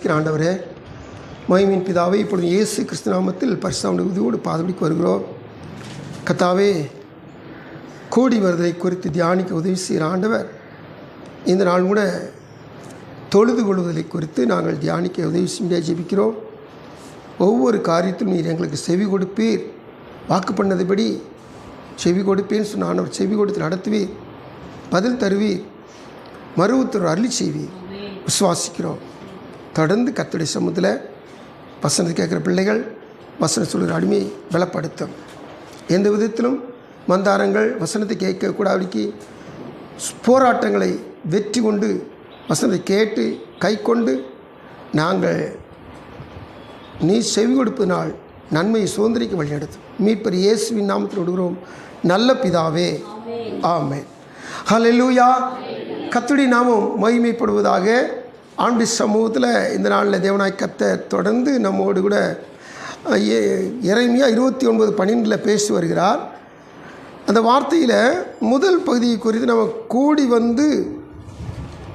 நேசிக்கிற ஆண்டவரே, மகிமையின் பிதாவே, இப்பொழுது இயேசு கிறிஸ்து நாமத்தில் பரிசுத்த உதவியோடு பாதபடிக்கு வருகிறோம். கர்த்தாவே, கூடி வருவதை குறித்து தியானிக்க உதவி செய்கிற ஆண்டவர், இந்த நாள் கூட தொழுது கொள்வதை குறித்து நாங்கள் தியானிக்க உதவி செய்ய ஜெபிக்கிறோம். ஒவ்வொரு காரியத்திலும் நீர் எங்களுக்கு செவி கொடுப்பீர், வாக்கு பண்ணதுபடி செவி கொடுப்பேன்னு சொன்ன ஆண்டவர் செவி கொடுத்து நடத்துவீர், பதில் தருவீர், மறு உத்தரவு அருளி செய்வீர். விசுவாசிக்கிறோம். தொடர்ந்து கர்த்தருடைய சமூகத்தில் வசனத்தை கேட்குற பிள்ளைகள், வசனம் சொல்கிற அடிமையை பலப்படுத்தும். எந்த விதத்திலும் மந்தாரங்கள் வசனத்தை கேட்கக்கூடாதபடிக்கு போராட்டங்களை வெற்றி கொண்டு வசனத்தை கேட்டு கை கொண்டு நாங்கள் நீ செவி கொடுப்பதனால் நன்மையை சுதந்திரிக்க வழிநடத்தும். மீட்பர் இயேசுவின் நாமத்தில் விடுகிறோம் நல்ல பிதாவே, ஆமென். ஹல்லேலூயா. கர்த்தருடைய நாமம் மகிமைப்படுவதாக. ஆண்டு சமூகத்தில் இந்த நாளில் தேவனாய் கர்த்தர் தொடர்ந்து நம்மோடு கூட எரேமியா 29:12 பேசி வருகிறார். அந்த வார்த்தையில் முதல் பகுதியை குறித்து நம்ம கூடி வந்து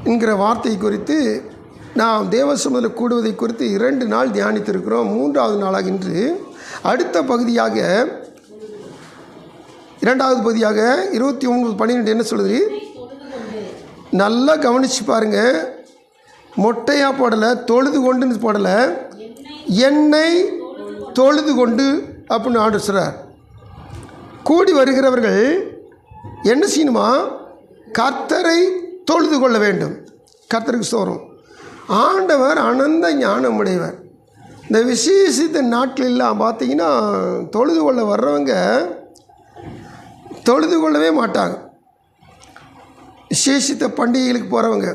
என்கிற வார்த்தையை குறித்து நாம் தேவ சமூகத்தில் கூடுவதை குறித்து 2 நாள் தியானித்திருக்கிறோம். 3வது நாளாக இன்று அடுத்த பகுதியாக 2வது பகுதியாக 29:12 என்ன சொல்லுது? நல்லா கவனித்து பாருங்கள். மொட்டையாக போடலை, தொழுது கொண்டுன்னு போடலை, என்னை தொழுது கொண்டு அப்படின்னு ஆண்டவர் சொல்கிறார். கூடி வருகிறவர்கள் என்ன செய்யணுமா? கர்த்தரை தொழுது கொள்ள வேண்டும். கர்த்தருக்கு ஸ்தோத்திரம். ஆண்டவர் அனந்த ஞானமுடையவர். இந்த விசேஷித்த நாட்களெல்லாம் பார்த்தீங்கன்னா தொழுது கொள்ள வர்றவங்க தொழுது கொள்ளவே மாட்டாங்க. விசேஷித்த பண்டிகைகளுக்கு போகிறவங்க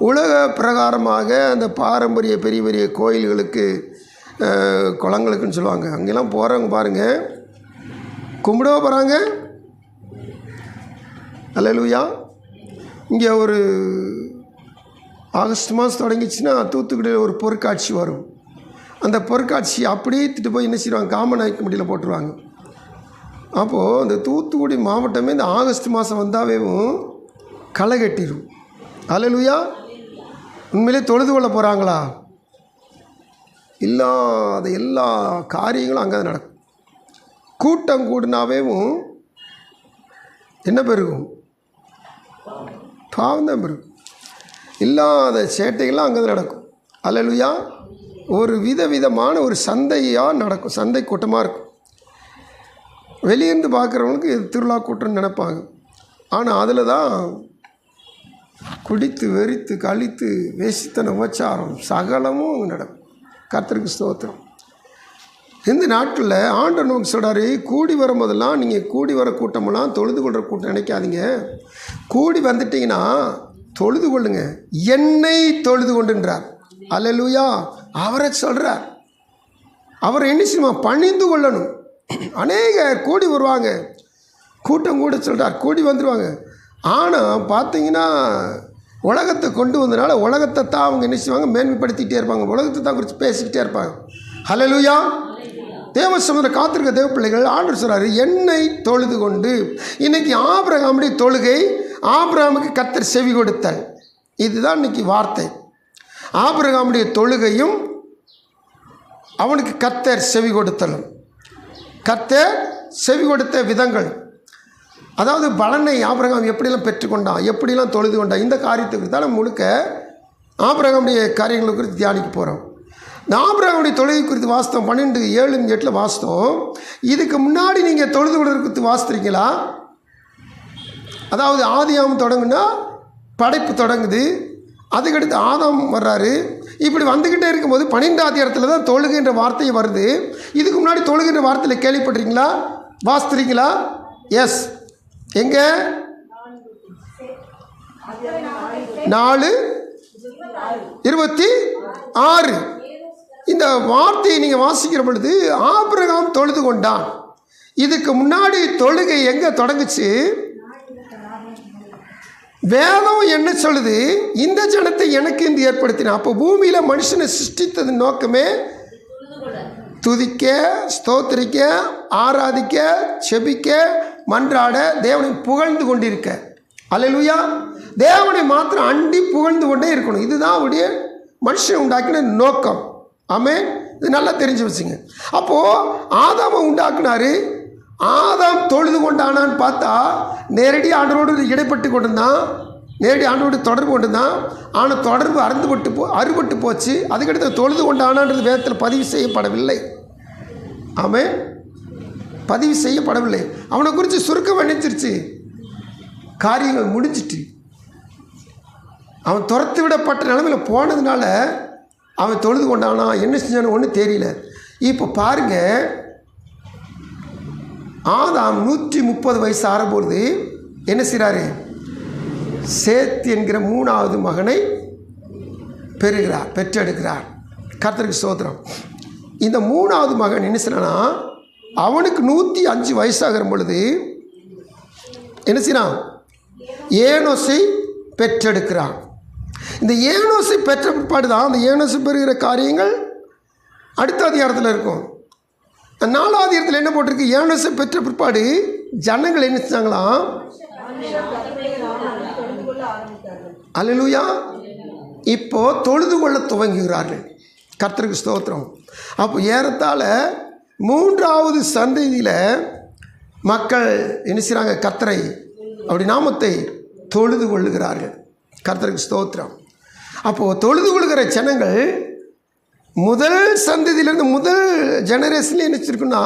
உலக பிரகாரமாக அந்த பாரம்பரிய பெரிய பெரிய கோயில்களுக்கு, குளங்களுக்குன்னு சொல்லுவாங்க, அங்கெல்லாம் போகிறவங்க பாருங்கள், கும்பிடவோ போகிறாங்க. அல்லேலூயா. இங்கே ஒரு ஆகஸ்ட் மாதம் தொடங்கிச்சுன்னா தூத்துக்குடியில் ஒரு பொருட்காட்சி வரும். அந்த பொருட்காட்சி அப்படியே திட்டு போய் என்ன செய்வாங்க? காமநாயக்க முடியல போட்டுருவாங்க. அப்போது அந்த தூத்துக்குடி மாவட்டமே இந்த ஆகஸ்ட் மாதம் வந்தாவேவும் களை கட்டிடும். அல்லேலூயா. உண்மையிலே தொழுது கொள்ள போகிறாங்களா? இல்லாத எல்லா காரியங்களும் அங்கே தான் நடக்கும். கூட்டம் கூடினாவேவும் என்ன பெருகும்? பாவம் தான் பெருகும். இல்லாத சேட்டைகள்லாம் அங்கே தான் நடக்கும். அல்லேலூயா. ஒரு விதமான ஒரு சந்தையாக நடக்கும். சந்தை கூட்டமாக இருக்கும். வெளியேருந்து பார்க்குறவங்களுக்கு இது திருவிழா கூட்டம்னு நினைப்பாங்க. ஆனால் அதில் தான் குடித்து வெறித்து கழித்து வேசித்தன உபச்சாரம் சகலமும் அங்கே நடக்கும். கர்த்தருக்கு ஸ்தோத்திரம். இந்த நாட்டில் ஆண்டவர் நோக்கி சொல்கிறாரு, கூடி வரும்போதெல்லாம் நீங்கள் கூடி வர கூட்டமெல்லாம் தொழுது கொள்கிற கூட்டம் நினைக்காதீங்க. கூடி வந்துட்டிங்கன்னா தொழுது கொள்ளுங்க, என்னை தொழுது கொண்டுன்றார். அல்லேலூயா. அவரை சொல்கிறார். அவரை என்ன செய்யுமா? பணிந்து கொள்ளணும். அநேக கூடி வருவாங்க, கூட்டம் கூட சொல்கிறார், கூடி வந்துடுவாங்க. ஆனால் பார்த்தீங்கன்னா உலகத்தை கொண்டு வந்தனால உலகத்தை தான் அவங்க என்ன செய்வாங்க? மேன்மைப்படுத்திக்கிட்டே இருப்பாங்க. உலகத்தை தான் குறித்து பேசிக்கிட்டே இருப்பாங்க. ஹல்லேலூயா. தேவ சமூகத்தில் காத்திருக்க தேவ பிள்ளைகள், ஆண்டவர் சொல்கிறாரு, என்னை தொழுது கொண்டு. இன்றைக்கி ஆபிரகாமுடைய தொழுகை, ஆபிரகாமுக்கு கர்த்தர் செவி கொடுத்தல், இதுதான் இன்றைக்கி வார்த்தை. ஆபிரகாமுடைய தொழுகையும் அவனுக்கு கர்த்தர் செவி கொடுத்தலும், கர்த்தர் செவி கொடுத்த விதங்கள், அதாவது பலனை ஆபிரகாம் எப்படியெல்லாம் பெற்றுக்கொண்டான், எப்படிலாம் தொழுது கொண்டான், இந்த காரியத்தை குறித்து தான் முழுக்க ஆபிரகாமுடைய காரியங்களை குறித்து தியானிக்க போகிறோம். இந்த ஆபிரகாமுடைய தொழுகை குறித்து வாஸ்தவம் 12:7-8 வாஸ்தவம். இதுக்கு முன்னாடி நீங்கள் தொழுது கொள்வது குறித்து வாசித்திருக்கீங்களா? அதாவது ஆதியாகம் தொடங்குன்னா படைப்பு தொடங்குது, அதுக்கடுத்து ஆதாம் வர்றாரு. இப்படி வந்துக்கிட்டே இருக்கும்போது 12வது அதிகாரத்தில் தான் தொழுகைன்ற வார்த்தை வருது. இதுக்கு முன்னாடி தொழுகைன்ற வார்த்தையில் கேள்விப்பட்டிருக்கீங்களா? வாசித்திருக்கீங்களா? எஸ். எங்கே? 4:26. இந்த வார்த்தையை நீங்கள் வாசிக்கிற பொழுது ஆபிரகாம் தொழுது கொண்டான். இதுக்கு முன்னாடி தொழுகை எங்கே தொடங்குச்சு? வேதம் என்ன சொல்லுது? இந்த ஜனத்தை எனக்கு என்று ஏற்படுத்தின. அப்போ பூமியில் மனுஷனை சிருஷ்டித்தது நோக்கமே துதிக்க, ஸ்தோத்திரிக்க, ஆராதிக்க, செபிக்க, மன்றாட, தேவனை புகழ்ந்து கொண்டிருக்க. அல்லேலூயா. தேவனை மாத்திரம் அண்டி புகழ்ந்து கொண்டே இருக்கணும். இதுதான் அவருடைய மனுஷன் உண்டாக்கின நோக்கம். ஆமென். இது நல்லா தெரிஞ்சு வச்சுங்க. அப்போது ஆதாமை உண்டாக்குனாரு. ஆதாம் தொழுது கொண்டானான்னு பார்த்தா நேரடியாக ஆண்டவரோடு இடைப்பட்டு கொண்டிருந்தான், நேரடி ஆண்டவரோடு தொடர்பு கொண்டிருந்தான். ஆனால் தொடர்பு அறுபட்டு போச்சு. அதுக்கடுத்து தொழுது கொண்டானான்றது வேதத்தில் பதிவு செய்யப்படவில்லை. ஆமென். பதிவு செய்யப்படவில்லை. அவனை குறித்து சுருக்கம் நினைச்சிருச்சு, காரியங்கள் முடிஞ்சிட்டு. அவன் துரத்து விடப்பட்ட நிலைமையில் போனதுனால அவன் தொழுது கொண்டானா, என்ன செஞ்சானு ஒன்றும் தெரியல. இப்போ பாருங்கள், ஆதாம் 130 வயசு ஆகும்பொழுது என்ன செய்கிறாரு? சேத் என்கிற 3வது மகனை பெற்றெடுக்கிறார். கர்த்தருக்கு ஸ்தோத்திரம். இந்த 3வது மகன் என்ன செய்யறானா, அவனுக்கு 105 வயசாகிற பொழுது என்ன செய்யறான்? ஏனோசை பெற்றெடுக்கிறான். இந்த ஏனோசை பெற்ற பிற்பாடு தான் அந்த ஏனோசை பெறுகிற காரியங்கள் அடுத்த அதிகாரத்தில் இருக்கும். 4வது அதிகாரத்தில் என்ன போட்டிருக்கு? ஏனோசை பெற்ற பிற்பாடு ஜனங்கள் என்ன செஞ்சாங்களாம்? அல்லேலூயா. இப்போ தொழுது கொள்ள துவங்குகிறார்கள். கர்த்தருக்கு ஸ்தோத்திரம். அப்போ ஏறத்தாழ 3வது சந்ததியில் மக்கள் என்ன செய்கிறாங்க? கர்த்தரை அப்படி நாமத்தை தொழுது கொள்ளுகிறார்கள். கர்த்தருக்கு ஸ்தோத்திரம். அப்போது தொழுது கொள்கிற ஜனங்கள் முதல் சந்ததியிலேருந்து முதல் ஜெனரேஷன்லேயே என்ன வச்சுருக்குன்னா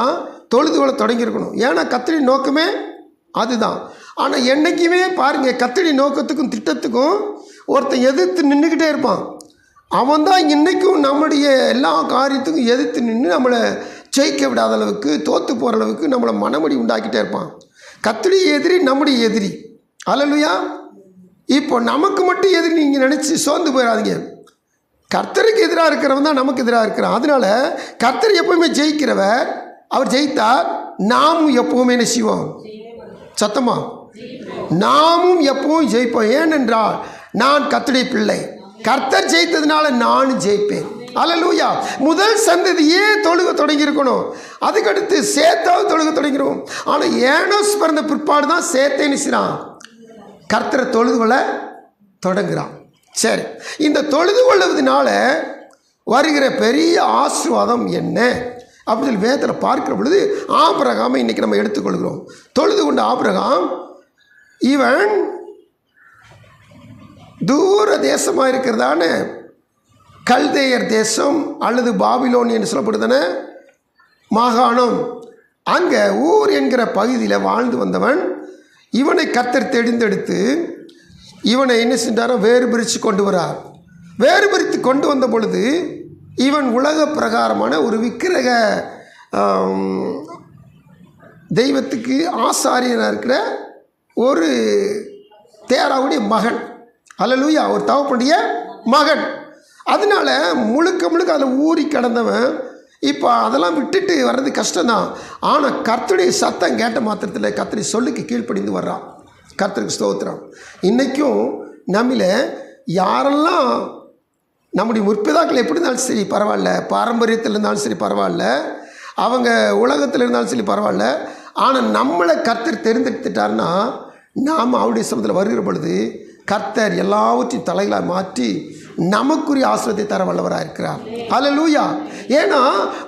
தொழுது கொள்ள தொடங்கியிருக்கணும். ஏன்னா கர்த்தரின் நோக்கமே அதுதான். ஆனால் என்றைக்குமே பாருங்கள், கர்த்தரின் நோக்கத்துக்கும் திட்டத்துக்கும் ஒருத்தன் எதிர்த்து நின்றுக்கிட்டே இருப்பான். அவன் தான் இன்றைக்கும் நம்முடைய எல்லா காரியத்துக்கும் எதிர்த்து நின்று நம்மளை ஜெயிக்க விடாத அளவுக்கு, தோற்று போகிற அளவுக்கு நம்மளை மனமடி உண்டாக்கிட்டே இருப்பான். கர்த்தருடைய எதிரி நம்முடைய எதிரி. அல்லேலூயா. இப்போ நமக்கு மட்டும் எதிரி நீங்கள் நினச்சி சோர்ந்து போயிடாதீங்க. கர்த்தருக்கு எதிராக இருக்கிறவன் தான் நமக்கு எதிராக இருக்கிறான். அதனால் கர்த்தர் எப்போவுமே ஜெயிக்கிறவர். அவர் ஜெயித்தார், நாமும் எப்போவுமே என்ன செய்வோம்? சத்தமா நாமும் எப்பவும் ஜெயிப்போம். ஏனென்றால் நான் கர்த்தருடைய பிள்ளை. கர்த்தர் ஜெயித்ததுனால நானும் ஜெயிப்பேன். அல்லேலூயா. முதல் சந்ததியே தொழுக தொடங்கியிருக்கணும். அதுக்கடுத்து சேத்தாவது தொழுக தொடங்கிடும். ஆனால் ஏனோஸ் பிறந்த பிற்பாடு தான் சேத்தை நினைச்சான் கர்த்தரை தொழுது கொள்ள தொடங்குகிறான். சரி, இந்த தொழுது கொள்வதனால வருகிற பெரிய ஆசீர்வாதம் என்ன அப்படி சொல்லி வேதத்தில் பார்க்கிற பொழுது ஆபிரகாமை இன்றைக்கி நம்ம எடுத்துக்கொள்கிறோம். தொழுது கொண்ட ஆபிரகாம் இவன் தூர தேசமாக இருக்கிறதான கல்தேயர் தேசம் அல்லது பாபிலோனியன் சொல்லப்படுதான மாகாணம், அங்கே ஊர் என்கிற பகுதியில் வாழ்ந்து வந்தவன். இவனை கர்த்தர் தெரிந்தெடுத்து இவனை என்ன செஞ்சாரோ வேறு பிரித்து கொண்டு வரார். வேறு பிரித்து கொண்டு வந்த பொழுது இவன் உலக பிரகாரமான ஒரு விக்கிரக தெய்வத்துக்கு ஆசாரியனாக இருக்கிற ஒரு தேராவுடைய மகன். அல்லேலூயா. ஒரு தகப்பனுடைய மகன். அதனால முழுக்க அதில் ஊறி கிடந்தவன். இப்போ அதெல்லாம் விட்டுட்டு வர்றது கஷ்டம்தான். ஆனால் கர்த்தருடைய சத்தம் கேட்ட மாத்திரத்தில் கர்த்தருடைய சொல்லுக்கு கீழ்ப்படிந்து வர்றான். கர்த்தருக்கு ஸ்தோத்திரம். இன்றைக்கும் நம்மள யாரெல்லாம் நம்முடைய முற்பிதாக்கள் எப்படி இருந்தாலும் சரி பரவாயில்ல, பாரம்பரியத்தில் இருந்தாலும் சரி பரவாயில்ல, அவங்க உலகத்தில் இருந்தாலும் சரி பரவாயில்ல, ஆனால் நம்மளை கர்த்தர் தெரிந்தெடுத்துட்டார்னா நாம் அவருடைய சமூகத்தில் வருகிற பொழுது கர்த்தர் எல்லாவற்றையும் தலைகளாக மாற்றி நமக்குரிய ஆசீர்வாதத்தை தர வல்லவராக இருக்கிறார். அல்லேலூயா. ஏன்னா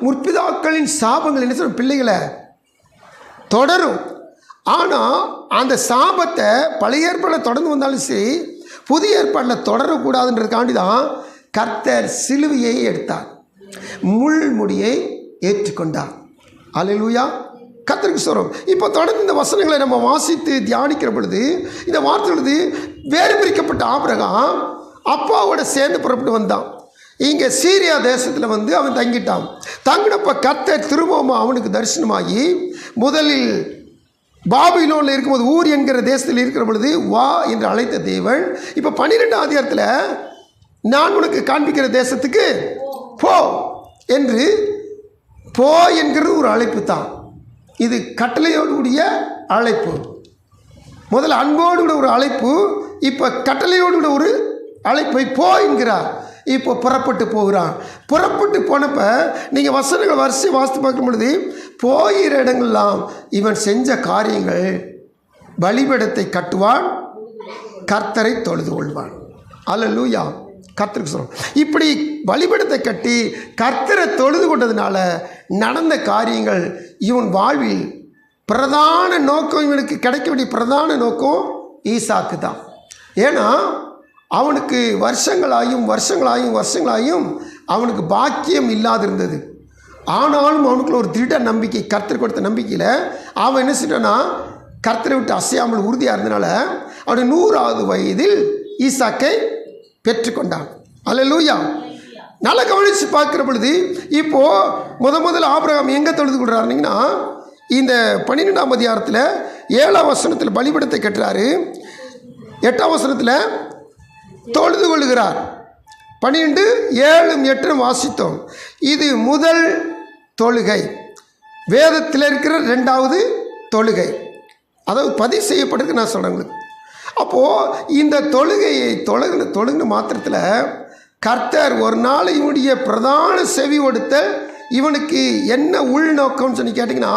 முற்பிதாக்களின் சாபங்கள் என்ன சொல்ற பிள்ளைகளை தொடரும். ஆனால் அந்த சாபத்தை பழைய ஏற்பாடில் தொடர்ந்து வந்தாலும் சரி புதிய ஏற்பாடில் தொடரக்கூடாதுன்றதுக்காண்டி தான் கர்த்தர் சிலுவையை எடுத்தார், முள்முடியை ஏற்றுக்கொண்டார். அல்லேலூயா. கர்த்தருக்கு ஸ்தோத்திரம். இப்போ தொடர்ந்து இந்த வசனங்களை நம்ம வாசித்து தியானிக்கிற பொழுது இந்த வார்த்தை பொழுது வேறு பிரிக்கப்பட்ட ஆபிரகாம் அப்பாவோட சேர்ந்து புறப்பட்டு வந்தான். இங்கே சீரியா தேசத்தில் வந்து அவன் தங்கிட்டான். தங்கினப்போ கர்த்தர் திரும்பவும் அவனுக்கு தரிசனமாகி முதலில் பாபிலோனில் இருக்கும்போது ஊர் என்கிற தேசத்தில் இருக்கிற பொழுது வா என்று அழைத்த தேவன் இப்போ 12ஆம் அதிகாரத்தில் நான் உனக்கு காண்பிக்கிற தேசத்துக்கு போ என்று போ என்கிற ஒரு அழைப்பு தான். இது கட்டளையோடு கூடிய அழைப்பு. முதல்ல அன்போடு கூட ஒரு அழைப்பு, இப்போ கட்டளையோடு கூட ஒரு அழைப்பை போ என்கிறார். இப்போ புறப்பட்டு போகிறான். புறப்பட்டு போனப்போ நீங்கள் வசனங்கள் வரிசை வாசித்து பார்க்கும் பொழுது போகிற இடங்கள்லாம் இவன் செஞ்ச காரியங்கள், பலிபீடத்தை கட்டுவான், கர்த்தரை தொழுது கொள்வான். அல்லேலூயா. கர்த்தருக்கு சொல்கிறோம். இப்படி பலிபீடத்தை கட்டி கர்த்தரை தொழுது கொண்டதுனால நடந்த காரியங்கள் இவன் வாழ்வில் பிரதான நோக்கம், இவனுக்கு கிடைக்க வேண்டிய பிரதான நோக்கம் ஈசாக்கு தான். ஏன்னா அவனுக்கு வருஷங்களாயும் அவனுக்கு பாக்கியம் இல்லாதிருந்தது. ஆனாலும் அவனுக்குள்ள ஒரு திருட நம்பிக்கை, கர்த்தர் கொடுத்த நம்பிக்கையில் அவன் என்ன செய்யறான்னா, கர்த்தரை விட்டு அசையாமல் உறுதியாக இருந்தனால அவனுடைய 100வது வயதில் ஈசாக்கை பெற்றுக்கொண்டான். அல்லேலூயா. நல்லா கவனித்து பார்க்குற பொழுது இப்போது முதல்ல ஆபிரகாம் எங்கே தொழுது கொள்கிறாருன்னா, இந்த 12ஆம் அதிகாரத்தில் 7ஆம் வசனத்தில் பலிபீடத்தை கட்டுறாரு, 8ஆம் வசனத்தில் தொழுது கொள்ளுகிறார். 12, 7, 8 வாசித்தோம். இது முதல் தொழுகை, வேதத்தில் இருக்கிற 2வது தொழுகை, அதாவது பதிவு செய்யப்பட்டிருக்கு. நான் சொல்கிறேன் உங்களுக்கு. அப்போது இந்த தொழுகையை தொழுகின மாத்திரத்தில் கர்த்தர் ஒரு நாள் இவனுடைய பிரதான செவி கொடுத்த இவனுக்கு என்ன உள்நோக்கம்னு சொல்லி கேட்டிங்கன்னா,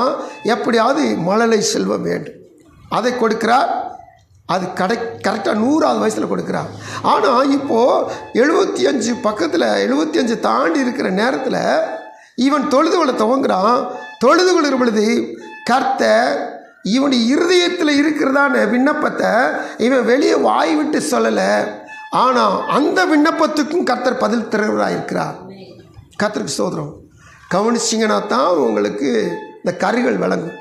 எப்படியாவது மழலை செல்வம் வேண்டும், அதை கொடுக்கிறார். அது கரெக்டாக 100வது வயசில் கொடுக்குறார். ஆனால் இப்போது 75 பக்கத்தில் 75 தாண்டி இருக்கிற நேரத்தில் இவன் தொழுது கொள்ள துவங்குறான். தொழுது கொள்கிற பொழுது கர்த்தர் இவனுடைய இருதயத்தில் இருக்கிறதான விண்ணப்பத்தை இவன் வெளியே வாய் விட்டு சொல்லலை. ஆனால் அந்த விண்ணப்பத்துக்கும் கர்த்தர் பதில் தருவராக இருக்கிறார். கர்த்தருக்கு ஸ்தோத்திரம். கவனிச்சிங்கன்னா தான் உங்களுக்கு இந்த கருகள் விளங்கும்.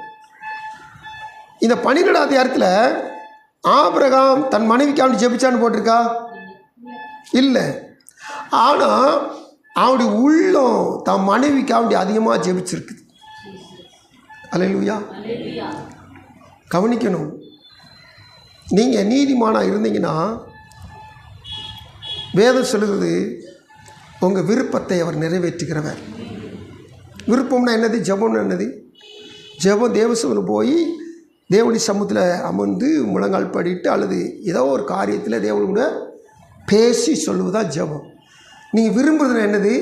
இந்த 12ஆம் அதிகாரத்தில் ஆபிரகாம் தன் மனைவிக்காண்டி ஜெபிச்சான்னு போட்டிருக்கா? இல்லை. ஆனால் அவனுடைய உள்ளம் தன் மனைவிக்காண்டி அதிகமாக ஜெபிச்சிருக்குது. அல்லேலூயா. கவனிக்கணும். நீங்கள் நீதிமானாக இருந்தீங்கன்னா வேதம் சொல்லுகிறது, உங்கள் விருப்பத்தை அவர் நிறைவேற்றுகிறவர். விருப்பம்னா என்னது? ஜெபம்னா என்னது? ஜெபம் தேவசபையில் போய் தேவனுடைய சமூகத்தில் அமர்ந்து முழங்கால் படிட்டு அல்லது ஏதோ ஒரு காரியத்தில் தேவனோடு கூட பேசி சொல்லுவதுதான் ஜெபம். நீங்கள் விரும்புறது என்னது?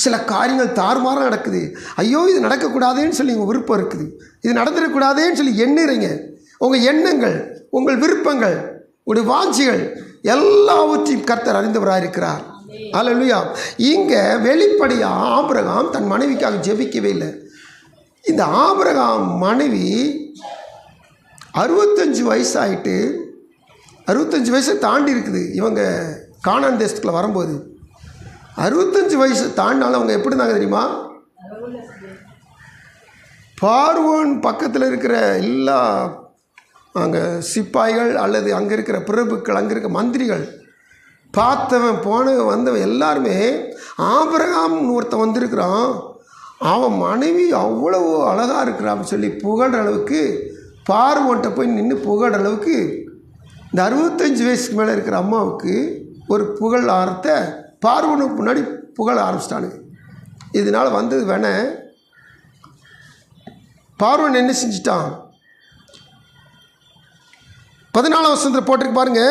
சில காரியங்கள் தாறுமாறாக நடக்குது, ஐயோ இது நடக்கக்கூடாதுன்னு சொல்லி உங்கள் விருப்பம் இருக்குது, இது நடந்துடக்கூடாதேன்னு சொல்லி எண்ணுறீங்க. உங்கள் எண்ணங்கள், உங்கள் விருப்பங்கள், உங்களுடைய வாஞ்சிகள் எல்லாவற்றையும் கர்த்தர் அறிந்தவராக இருக்கிறார். அல்லேலூயா. இங்கே வெளிப்படையாக ஆபிரகாம் தன் மனைவிக்காக ஜெபிக்கவே இல்லை. இந்த ஆபிரகாம் மனைவி 65 வயசாயிட்டு, 65 வயசை தாண்டி இருக்குது. இவங்க கானான் தேசத்துக்குள்ள வரும்போது 65 வயசு தாண்டினாலும் அவங்க எப்படி இருந்தாங்க தெரியுமா? பார்வோன் பக்கத்தில் இருக்கிற எல்லா அங்கே சிப்பாய்கள் அல்லது அங்கே இருக்கிற பிரபுக்கள், அங்கே இருக்கிற மந்திரிகள், பார்த்தவன் போனவன் வந்தவன் எல்லாருமே ஆபிரகாம்னு ஒருத்தன் வந்திருக்கிறான், அவன் மனைவி அவ்வளவு அழகாக இருக்கிறான்னு சொல்லி புகழ்கிற அளவுக்கு, பார்வோன்ட்ட போய் நின்று புகழ்கிற அளவுக்கு இந்த 65 வயசுக்கு மேலே இருக்கிற அம்மாவுக்கு ஒரு புகழ் ஆரத்தை பார்வோனுக்கு முன்னாடி புகழ ஆரம்பிச்சிட்டானுங்க. இதனால் வந்தது வேண பார்வோன் என்ன செஞ்சிட்டான்? 14ஆம் வசனத்தில் போட்டிருக்கு பாருங்க,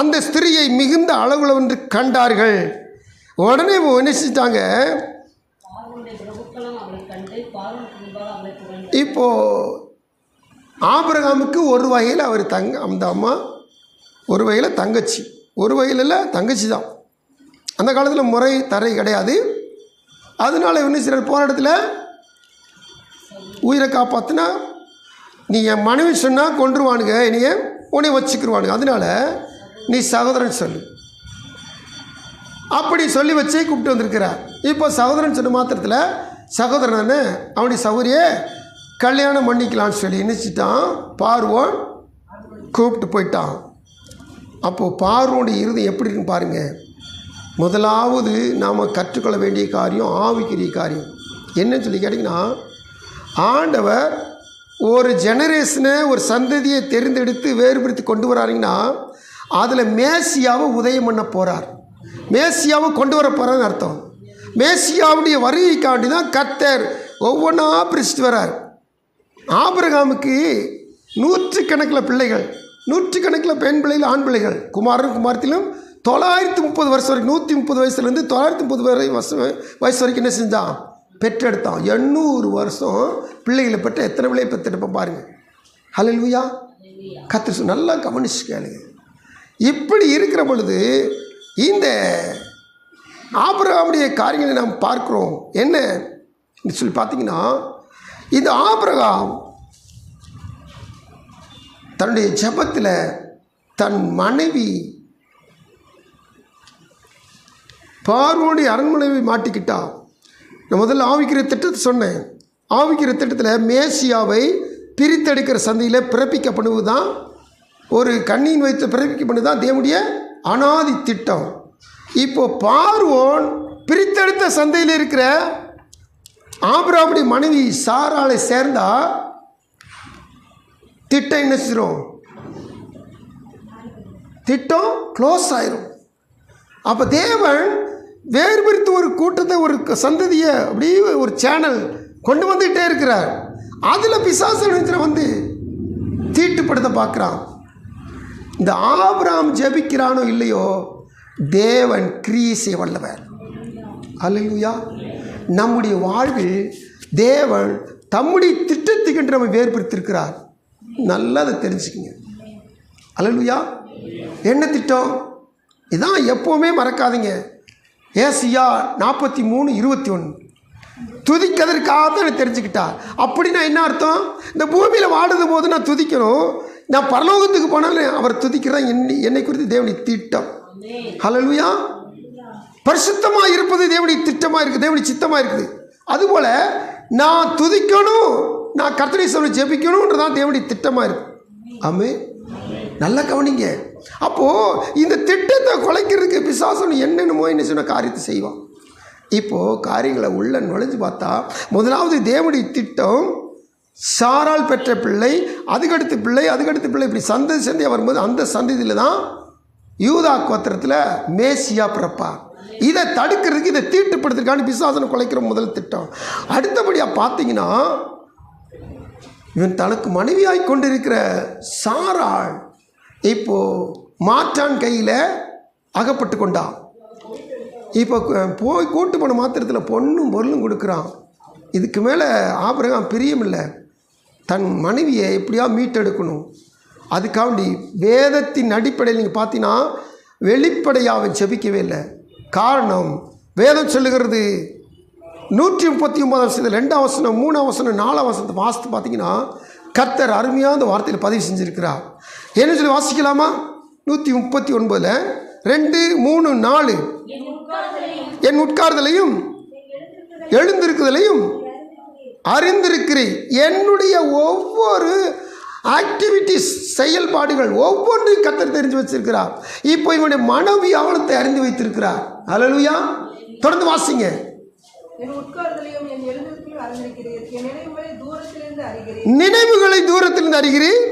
அந்த ஸ்திரியை மிகுந்த அளவுளவென்று கண்டார்கள். உடனே என்ன செஞ்சிட்டாங்க? இப்போ ஆபிரகாமுக்கு ஒரு வகையில் அவர் அந்த அம்மா ஒரு வகையில் தங்கச்சி, ஒரு வகையில் தங்கச்சி தான். அந்த காலத்தில் முறை தரை கிடையாது. அதனால என்ன சிலர் போகிற இடத்துல உயிரை காப்பாற்றினா, நீ என் மனைவி சொன்னால் கொண்டுருவானுங்க, என்னைய உன்னை வச்சுக்கிடுவானுங்க, அதனால நீ சகோதரன் சொல்லு, அப்படி சொல்லி வச்சே கூப்பிட்டு வந்திருக்கிறார். இப்போ சகோதரன் சொன்ன மாத்திரத்தில் சகோதரன் தானே, அவனுடைய சகோதரியை கல்யாணம் பண்ணிக்கலான்னு சொல்லி நினச்சிட்டான். பார்வோன் கூப்பிட்டு போயிட்டான். அப்போது பார்வோனுடைய இருதயம் எப்படி இருக்குன்னு பாருங்கள். முதலாவது நாம் கற்றுக்கொள்ள வேண்டிய காரியம் ஆவிக்குரிய காரியம் என்னன்னு சொல்லி கேட்டிங்கன்னா, ஆண்டவர் ஒரு ஜெனரேஷனை, ஒரு சந்ததியை தெரிந்தெடுத்து வேறுபடுத்தி கொண்டு வராருங்கன்னா அதில் மேசியாவை உதயம் பண்ண போகிறார், மேசியாவை கொண்டு வர போகிறான்னு அர்த்தம். மேசியாவுடைய வருகைக்காண்டி தான் கர்த்தர் ஒவ்வொன்றா பிரிச்சுட்டு வரார். ஆபிரகாமுக்கு 100கணக்கில் பிள்ளைகள், 100கணக்கில் பெண் பிள்ளைகள், ஆண் பிள்ளைகள், குமாரன் குமாரத்திலும் 930 வருஷம் வரைக்கும், 130 வயசுலேருந்து 930 வயசு வரைக்கும் என்ன செஞ்சான்? பெற்றெடுத்தான். 800 வருஷம் பிள்ளைகளை பெற்ற எத்தனை பிள்ளையை பெற்றெடுப்போம் பாருங்கள். ஹல்லேலூயா. கர்த்தர் நல்லா கவனிச்சு கேளுங்க. இப்படி இருக்கிற பொழுது இந்த ஆபிரகாமுடைய காரியங்களை நாம் பார்க்கிறோம். என்ன சொல்லி பார்த்தீங்கன்னா, இந்த ஆபிரகாம் தன்னுடைய ஜெபத்தில் தன் மனைவி பார்வோனுடைய அரண்மனையை மாட்டிக்கிட்டா. நான் முதல்ல ஆவிக்கிற திட்டத்தை சொன்னேன். ஆவிக்கிற திட்டத்தில் மேசியாவை பிரித்தெடுக்கிற சந்தையில் பிறப்பிக்கப்படுவது தான், ஒரு கண்ணியின் வைத்து பிறப்பிக்கப்படுவது தான் தேவனுடைய அனாதி திட்டம். இப்போ பார்வோன் பிரித்தெடுத்த சந்தையில் இருக்கிற ஆபிரகாமுடைய மனைவி சாராளை சேர்ந்தா திட்டம் என்ன செய்யும்? திட்டம் க்ளோஸ் ஆயிரும். அப்போ தேவன் வேறு பிரித்து ஒரு கூட்டத்தை, ஒரு சந்ததியை அப்படியே ஒரு சேனல் கொண்டு வந்துகிட்டே இருக்கிறார். அதில் பிசாசு வந்து தீட்டுப்படுத்த பார்க்குறான். இந்த ஆபிரகாம் ஜெபிக்கிறானோ இல்லையோ, தேவன் கிரியை செய்ய வல்லவர். அல்லேலூயா. நம்முடைய வாழ்வில் தேவன் தம்முடைய திட்டத்துக்கு நம்ம வேறுபடுத்திருக்கிறார். நல்லா அதை தெரிஞ்சுக்கிங்க. அல்லேலூயா. என்ன திட்டம்? இதான் எப்போவுமே மறக்காதீங்க. ஏசியா 43:21 துதிக்கிறதுக்காக தான் தெரிஞ்சுக்கிட்டா. அப்படின்னா என்ன அர்த்தம்? இந்த பூமியில் வாடுது போது நான் துதிக்கணும், நான் பரலோகத்துக்கு போனாலும் அவர் துதிக்கிறதான் என்னை குறித்து தேவனுடைய திட்டம். ஹல்லேலூயா. பரிசுத்தமாக இருப்பது தேவனுடைய திட்டமாக இருக்குது, தேவனுடைய சித்தமாக இருக்குது. அதுபோல் நான் துதிக்கணும், நான் கர்த்தருடைய சபையில் ஜெபிக்கணுன்றதான் தேவனுடைய திட்டமாக இருக்குது. ஆமென். நல்லா கவனிங்க. அப்போது இந்த திட்டத்தை குலைக்கிறதுக்கு பிசாசு என்னென்னமோ என்ன சொன்ன காரியத்தை செய்வான். இப்போது காரியங்களை உள்ள நுழைஞ்சு பார்த்தா, முதலாவது தேவனுடைய திட்டம் சாரால் பெற்ற பிள்ளை, அதுக்கடுத்து பிள்ளை, அதுக்கடுத்து பிள்ளை, இப்படி சந்ததி சந்தையாக வரும்போது அந்த சந்ததியில் தான் யூதா கோத்திரத்தில் மேசியா பிறப்பார். இதை தடுக்கிறதுக்கு, இதை தீட்டுப்படுத்துறதுக்கான பிசாசனை குலைக்கிற முதல் திட்டம். அடுத்தபடியாக பார்த்தீங்கன்னா, இவன் தனக்கு மனைவியாய் கொண்டிருக்கிற சாராள் இப்போது மாற்றான் கையில் அகப்பட்டு கொண்டான். இப்போ போய் கூட்டு போன மாத்திரத்தில் பொண்ணும் பொருளும் கொடுக்குறான். இதுக்கு மேலே ஆபிரகாம் பிரியமில்லை, தன் மனைவியை எப்படியா மீட்டெடுக்கணும். அதுக்காண்டி வேதத்தின் அடிப்படையில் நீங்கள் பார்த்தீங்கன்னா வெளிப்படையாக அவன் ஜெபிக்கவே இல்லை. காரணம், வேதம் சொல்லுகிறது 139 2ஆம் வசனம் 3ஆம் வசனம் 4ஆம் வசனத்தை வாசித்து பார்த்தீங்கன்னா கர்த்தர் அருமையாக அந்த வார்த்தையில் பதிவு செஞ்சுருக்கிறார். என்ன சொல்லி வாசிக்கலாமா? 139 2, 3, 4 என் உட்கார்தலையும் எழுந்திருக்குதலையும் அறிந்திருக்கிறேன். என்னுடைய ஒவ்வொரு ஆக்டிவிட்டிஸ், செயல்பாடுகள் ஒவ்வொன்றையும் கர்த்தர் தெரிஞ்சு வச்சிருக்கிறார். இப்போ இவனுடைய மனைவி அவலத்தை அறிந்து வைத்திருக்கிறார். அல்லேலூயா. தொடர்ந்து வாசிங்க. நினைவுகளை தூரத்திலிருந்து அறிகிறேன்,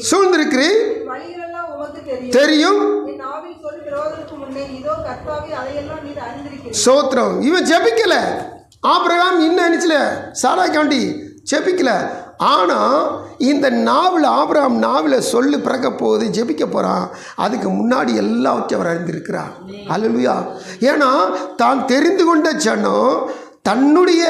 சூழ்ந்திருக்கிறேன், தெரியும். சோத்திரம். இவன் ஜெபிக்கல, ஆபிரகாம் இன்னும் நினைச்சல, சாராய்க்காண்டி ஜெபிக்கல. ஆனால் இந்த நாவில், ஆபிரகாம் நாவில் சொல்லு பிறக்க போகுது, ஜெபிக்க போகிறான். அதுக்கு முன்னாடி எல்லாவற்றையும் அவர் அறிந்திருக்கிறார். அல்லேலூயா. ஏன்னா தான் தெரிந்து கொண்ட ஜனம், தன்னுடைய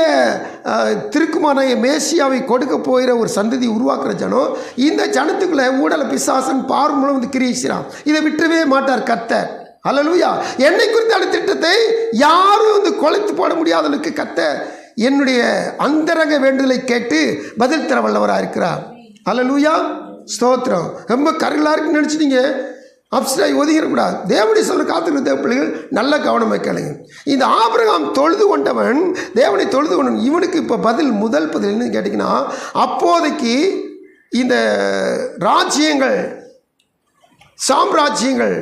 திருக்குமார மேசியாவை கொடுக்க போகிற ஒரு சந்ததி உருவாக்குற ஜனம், இந்த ஜனத்துக்குள்ளே ஊடல பிசாசன் பார் மூலம் வந்து கிரியிச்சான். இதை விட்டுவே மாட்டார் கர்த்தர். அல்லேலூயா. என்னை குறித்தான திட்டத்தை யாரும் வந்து கொலைத்து போட முடியாத அளவுக்கு கர்த்தர் என்னுடைய அந்தரங்க வேண்டுதலை கேட்டு பதில் தர வல்லவராக இருக்கிறார். அல்லேலூயா. ஸ்தோத்திரம். ரொம்ப கருகலாக இருக்குன்னு நினச்சிட்டீங்க, அப்சராய் ஒதுங்கிடக்கூடாது. தேவனுடைய சொல்ல காத்துக்கிற தேவ பிள்ளைகள் நல்ல கவனமாக கேளுங்க. இந்த ஆபிரகாம் தொழுது கொண்டவன், தேவனை தொழுது கொண்டவன். இவனுக்கு இப்போ முதல் பதில் என்னன்னு கேட்டிங்கன்னா, அப்போதைக்கு இந்த ராஜ்யங்கள், சாம்ராஜ்யங்கள்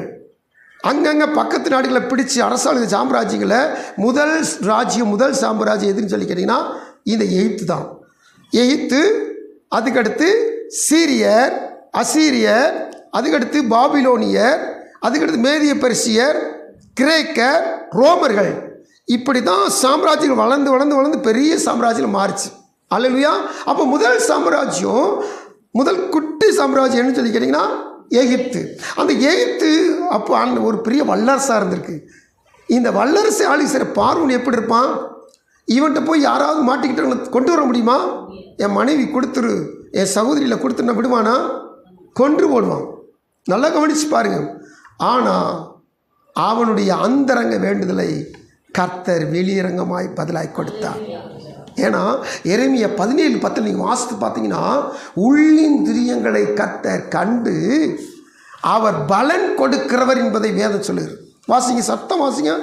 அங்கங்கே பக்கத்து நாடுகளை பிடிச்சி அரசாளுங்க சாம்ராஜ்யங்களை, முதல் ராஜ்யம், முதல் சாம்ராஜ்யம் எதுன்னு சொல்லி கேட்டிங்கன்னா இந்த எகிப்து தான். எகிப்து, அதுக்கடுத்து சீரியர், அசீரியர், அதுக்கடுத்து பாபிலோனியர், அதுக்கடுத்து மேதிய பெர்சியர், கிரேக்கர், ரோமர்கள். இப்படி தான் சாம்ராஜ்யங்கள் வளர்ந்து வளர்ந்து வளர்ந்து பெரிய சாம்ராஜ்யம் மாறிச்சு. அல்லேலூயா. அப்போ முதல் சாம்ராஜ்யம், முதல் குட்டி சாம்ராஜ்யம் என்னன்னு சொல்லி கேட்டிங்கன்னா எகிப்து. அந்த எகிப்து அப்போ அந்த ஒரு பெரிய வல்லரசாக இருந்திருக்கு. இந்த வல்லரசு ஆளுகிற பார்வன் எப்படி இருப்பான்? இவன்கிட்ட போய் யாராவது மாட்டிக்கிட்டு கொண்டு வர முடியுமா? என் மனைவி கொடுத்துரு, என் சகோதரியில் கொடுத்துருன்னா விடுவானா? கொன்று போடுவான். நல்லா கவனித்து பாருங்கள். ஆனால் அவனுடைய அந்தரங்க வேண்டுதலை கர்த்தர் வெளியரங்கமாய் பதிலாய் கொடுத்தார். ஏன்னா எரேமியா 17:10 நீங்கள் வாசித்து பார்த்தீங்கன்னா, உள்ளின் திரியங்களை கர்த்தர் கண்டு அவர் பலன் கொடுக்கிறவர் என்பதை வேதம் சொல்லுகிறது. வாசிங்க, சத்தம் வாசிங்க.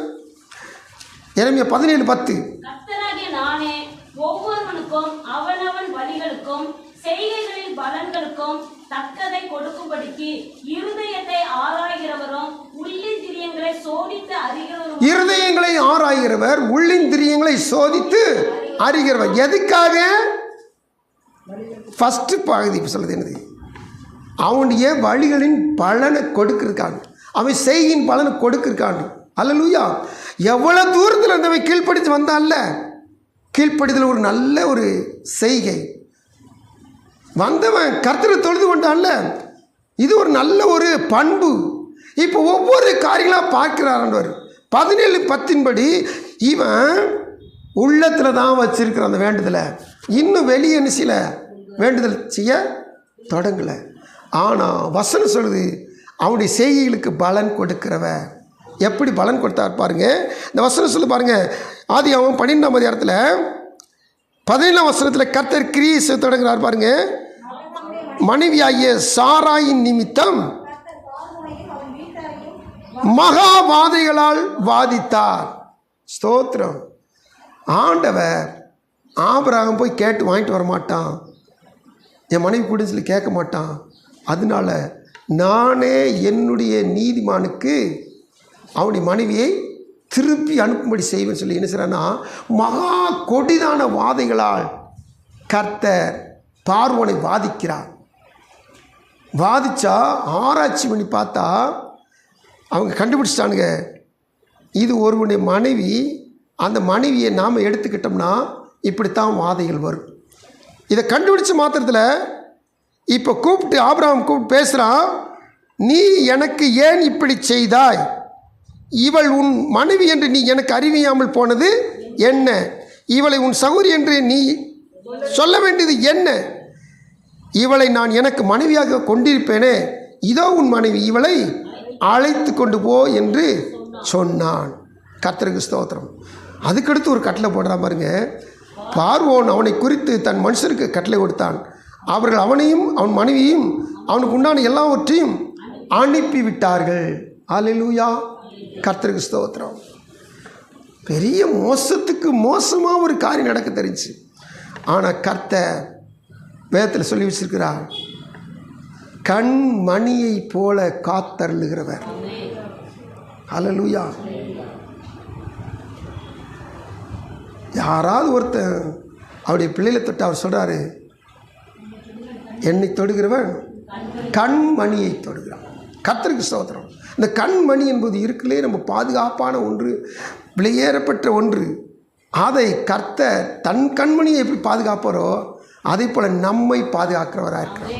எரேமியா 17:10. நானே ஒவ்வொருவனுக்கும் அவனவன் வழிகளுக்கும் செய்கைகளின் பலன்களுக்கும் தக்கதை கொடுக்கும்படிக்கு இருதயத்தை ஆராய்கிறவரும் உள்ளின் திரியங்களை சோதித்து அறிகிறவரும். இருதயங்களை ஆராய்கிறவர், உள்ளின் திரியங்களை சோதித்து அறிகிறவர். எதுக்காக? ஃபர்ஸ்ட் பகுதி சொல்லுது என்னது? அவனுடைய வழிகளின் பலனை கொடுக்கிருக்காங்க, அவன் செய்கின் பலனை கொடுக்கிருக்காங்க. அல்லேலூயா. எவ்வளோ தூரத்தில் இருந்தவன் கீழ்ப்படித்து வந்தான்ல, கீழ்ப்படிதல் ஒரு நல்ல ஒரு செய்கை. வந்தவன் கர்த்தரை தொழுது கொண்டான்ல, இது ஒரு நல்ல ஒரு பண்பு. இப்போ ஒவ்வொரு காரியங்களாக பார்க்கிறார். 17:10 இவன் உள்ளத்தில் தான் வச்சிருக்கிற அந்த வேண்டுதலை இன்னும் வெளியே சில வேண்டுதல் செய்ய தொடங்கலை. ஆனால் வசனம் சொல்லுது, அவனுடைய செய்கைகளுக்கு பலன் கொடுக்கிறவ. எப்படி பலன் கொடுத்தார் பாருங்க. இந்த வசனம் சொல்லு பாருங்க. ஆதியாகமம் 12ஆம் அதிகாரத்தில் 17ஆம் வசனத்தில் கர்த்தர் கிரியை செய்ய தொடங்குறார் பாருங்க. மனைவியாகிய சாராயின் நிமித்தம் மகாவாதைகளால் வாதித்தார். ஸ்தோத்திரம். ஆண்டவர் ஆபிரகாம் போய் கேட்டு வாங்கிட்டு வர மாட்டான், என் மனைவி கூட சொல்லி கேட்க மாட்டான். அதனால நானே என்னுடைய நீதிமானுக்கு அவனுடைய மனைவியை திருப்பி அனுப்பும்படி செய்வேன்னு சொல்லி என்ன செய்றான்னா, மகா கொடிதான வாதைகளால் கர்த்தர் பார்வோனை வாதிக்கிறார். வாதிச்சா ஆராய்ச்சி பண்ணி பார்த்தா அவங்க கண்டுபிடிச்சிட்டானுங்க, இது ஒருவனுடைய மனைவி, அந்த மனைவியை நாம் எடுத்துக்கிட்டோம்னா இப்படித்தான் வாதைகள் வரும். இதை கண்டுபிடிச்ச மாத்திரத்தில் இப்போ கூப்பிட்டு ஆபிரகாம் கூப்பிட்டு பேசுகிறான், நீ எனக்கு ஏன் இப்படி செய்தாய்? இவள் உன் மனைவி என்று நீ எனக்கு அறிவியாமல் போனது என்ன? இவளை உன் சகோதரி என்று நீ சொல்ல வேண்டியது என்ன? இவளை நான் எனக்கு மனைவியாக கொண்டிருப்பேனே, இதோ உன் மனைவி, இவளை அழைத்து கொண்டு போ என்று சொன்னான். கர்த்தருக்கு ஸ்தோத்திரம். அதுக்கடுத்து ஒரு கட்டளை போடுறான் பாருங்க. பார்வோன் அவனை குறித்து தன் மனுஷருக்கு கட்டளை கொடுத்தான். அவர்கள் அவனையும் அவன் மனைவியும் அவனுக்கு உண்டான எல்லாவற்றையும் அனுப்பிவிட்டார்கள். அல்லேலூயா. கர்த்தருக்கு ஸ்தோத்திரம். பெரிய மோசத்துக்கு மோசமாக ஒரு காரியம் நடக்க தெரிஞ்சு. ஆனால் கர்த்தர் வேதத்தில் சொல்லி வச்சிருக்கிறார், கண் மணியை போல காத்தருளுகிறவர். அல்லேலூயா. யாராவது ஒருத்தன் அவருடைய பிள்ளைகளை தொட்டு அவர் சொல்கிறாரு, என்னை தொடுகிறவன் கண்மணியை தொடுகிறான். கர்த்தருக்கு ஸ்தோத்திரம். இந்த கண்மணி என்பது இருக்குல்லே நம்ம பாதுகாப்பான ஒன்று, வெளியேறப்பட்ட ஒன்று. அதை கர்த்தர் தன் கண்மணியை எப்படி பாதுகாப்பாரோ அதே போல் நம்மை பாதுகாக்கிறவராக இருக்கிறார்.